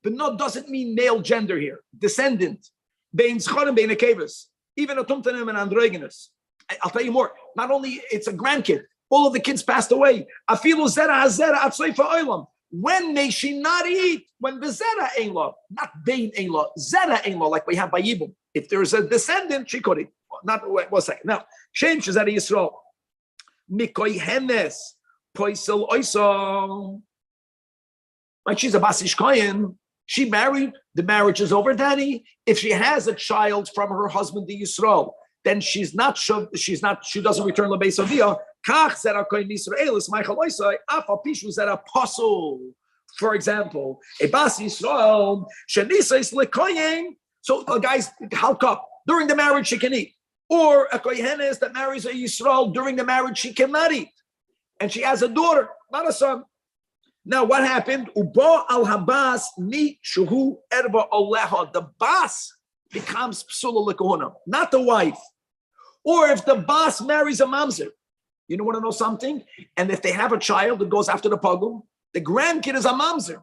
Bina doesn't mean male gender here. Descendant. Bein zcharim bein akevas. Even a tumtanim and androgynous. I'll tell you more. Not only it's a grandkid, all of the kids passed away. Afilu zera hazera atzayfa oilam. When may she not eat? When the zera ein lo, not bein ein lo, zera ein lo, like we have by Yibum. If there's a descendant, she could eat. Not wait, 1 second. Now, Shem Shazari Yisrael. Mikoi henes poisel oisam. Like she's a basish kohen. She married, the marriage is over, Danny. If she has a child from her husband, the Yisrael, then she doesn't return Lebeis Avia. Kach zera kohen Yisraelis, Michael Oisai, Afa Pishu zera Apostle. For example, a Bas Yisrael, Shenisa is lekoyen. So guys, halk up. During the marriage, she can eat. Or a kohenes that marries a Yisrael, during the marriage, she cannot eat. And she has a daughter, not a son. Now, what happened? Uba al habas mi shuhu erba oleha. The bas becomes psula lekahuna, not the wife. Or if the bas marries a mamzer, you want to know something? And if they have a child that goes after the pagum, the grandkid is a mamzer.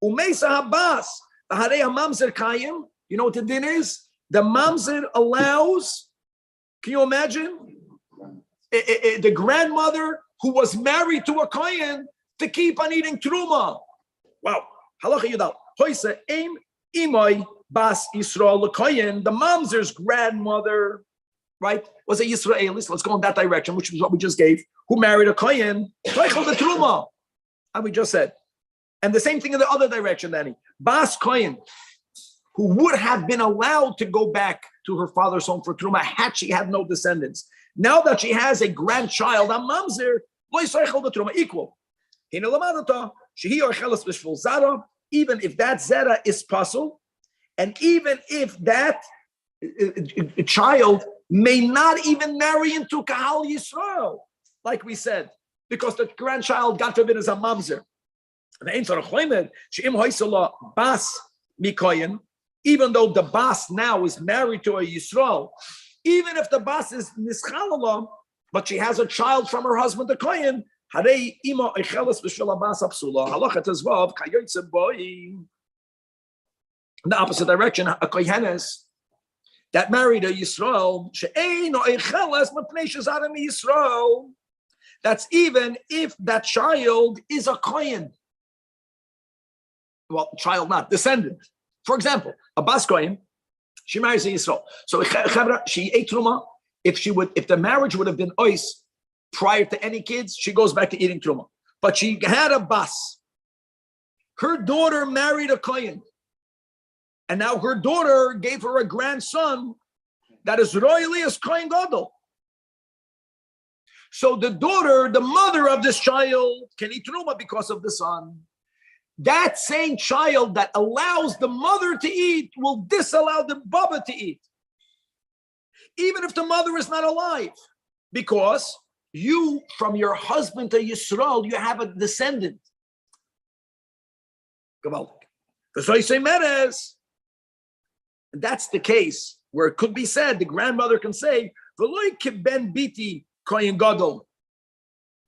Umesa habas harei mamzer kayim. You know what the din is? The mamzer allows. Can you imagine? The grandmother who was married to a kohen to keep on eating truma. Wow. Halacha Yudal. Hoysa aim imay bas Yisrael lekoyen. The mamzer's grandmother, right, was a Yisraelis. Let's go in that direction, which is what we just gave. Who married a kohen? Toichel the truma. And we just said. And the same thing in the other direction, Danny. Bas kohen, who would have been allowed to go back to her father's home for truma had she had no descendants. Now that she has a grandchild, a mamzer, equal. Even if that zera is puzzle, and even if that child may not even marry into Kahal Yisrael, like we said, because the grandchild, God forbid, is a mamzer. Even though the bas now is married to a Yisrael, even if the bas is nischalalam, but she has a child from her husband, the kohen, harei ima echeles b'shel bas apsula. Halacha tezvav kayotze boi. in the opposite direction, a kohenes that married a Yisrael, Yisrael. That's even if that child is a kohen. Well, child not descendant. For example, a bas kohen, she marries a Yisrael. So she ate truma. If the marriage would have been ois prior to any kids, she goes back to eating truma. But she had a bas. Her daughter married a kohen, and now her daughter gave her a grandson that is royally as kohen gadol. So the daughter, the mother of this child, can eat truma because of the son. That same child that allows the mother to eat will disallow the baba to eat, even if the mother is not alive, because you, from your husband to Yisrael, you have a descendant. And that's the case where it could be said, the grandmother can say, ben biti kohen gadol,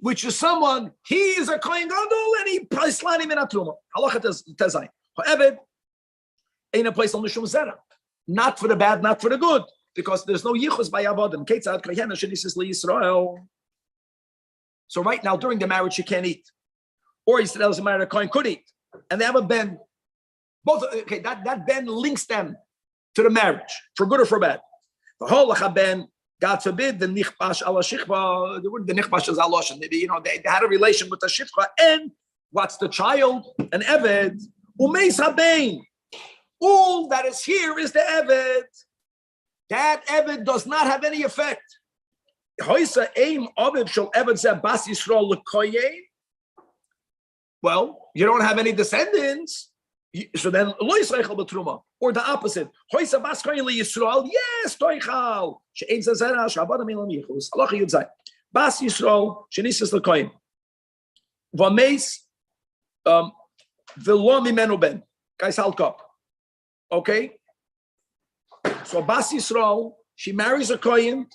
which is someone, he is a kohen gadol and he plaslanim in atruma. Halacha tezay. However, ain't a place on the shum zera. Not for the bad, not for the good, because there's no yichus by avodim. Ketzad kohen shenisis liYisrael. So right now, during the marriage, she can't eat. Or he said, "El's married a kohen could eat," and they have a ben. Both, okay, that ben links them to the marriage, for good or for bad. The whole ben, God forbid, the nichbash ala shichva, the nichbash is alosh, and they had a relation with the shichva, and what's the child? An eved, umeis habein. All that is here is the eved. That eved does not have any effect. Well, you don't have any descendants, so then or the opposite. Yes, Bas Yisrael shenisas lekoyin. Vameis v'lo mimenu ben. Guys, halt up. Okay. So Bas Yisrael, she marries a kohen.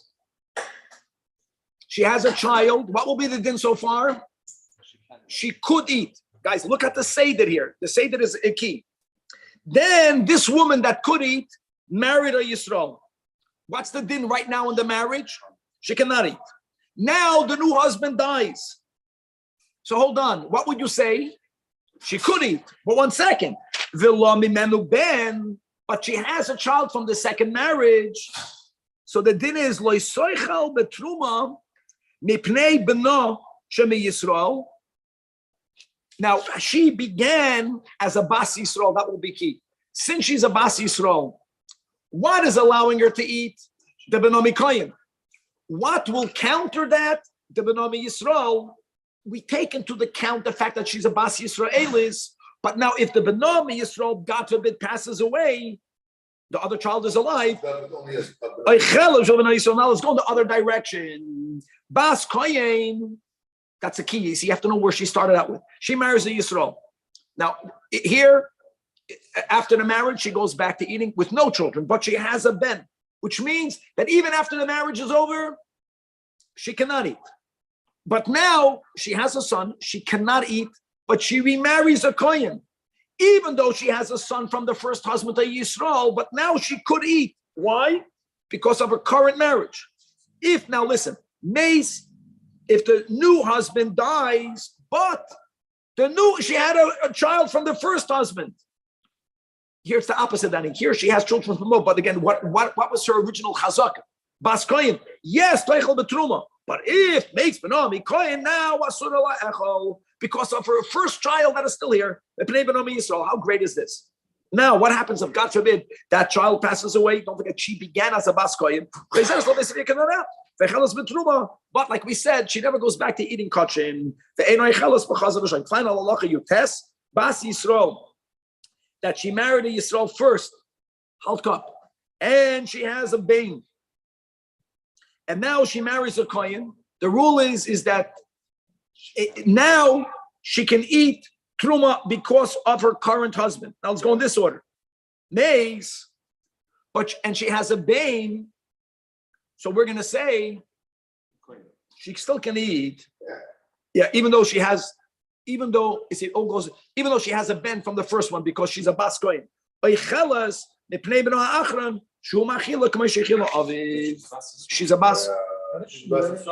She has a child. What will be the din so far? She could eat. Guys, look at the Seder here. The Seder is a key. Then this woman that could eat married a Yisrael. What's the din right now in the marriage? She cannot eat. Now the new husband dies. So hold on. What would you say? She could eat. But 1 second. But she has a child from the second marriage. So the din is lo yisoichal betruma mipnei beno shemi Yisrael. Now she began as a Bas Yisrael. That will be key. Since she's a Bas Yisrael, what is allowing her to eat? The beno mikoyin. What will counter that? The beno Yisrael. We take into account the fact that she's a Bas Yisraelis. But now, if the beno Yisrael, God forbid, passes away, the other child is alive. Now let's go in the other direction. Bas Koyin, that's a key. You see, you have to know where she started out with. She marries a Yisrael. Now, here, after the marriage, she goes back to eating with no children, but she has a ben, which means that even after the marriage is over, she cannot eat. But now she has a son, she cannot eat, but she remarries a Kohen. Even though she has a son from the first husband of Yisrael, but now she could eat. Why? Because of her current marriage. If the new husband dies, but she had a child from the first husband. Here's the opposite, Danny. Here she has children from both. But again, what was her original chazaka? Bas Kohen. Yes, teichel betruma. But if makes benomi Kohen now asura echo because of her first child that is still here. How great is this? Now, what happens if, God forbid, that child passes away? Don't forget, she began as a Bas Kohen. But like we said, she never goes back to eating kachin. Final halacha you test Bas Yisrael, that she married a Yisrael first, halt up, and she has a bain, and now she marries a kohen. The rule is that now she can eat truma because of her current husband. Now let's go in this order. Maze, and she has a bain. So we're going to say she still can eat. Yeah, even though she has a ben from the first one because she's a Bas Kohen. Oichelas mipnei b'no ha'achron shu machila k'mo shechila aviv. She's a bas.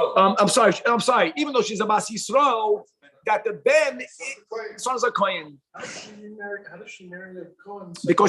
I'm sorry. Even though she's a bas Yisrael, that the ben It's not the claim. son is a kohen How does she marry a Cohen? because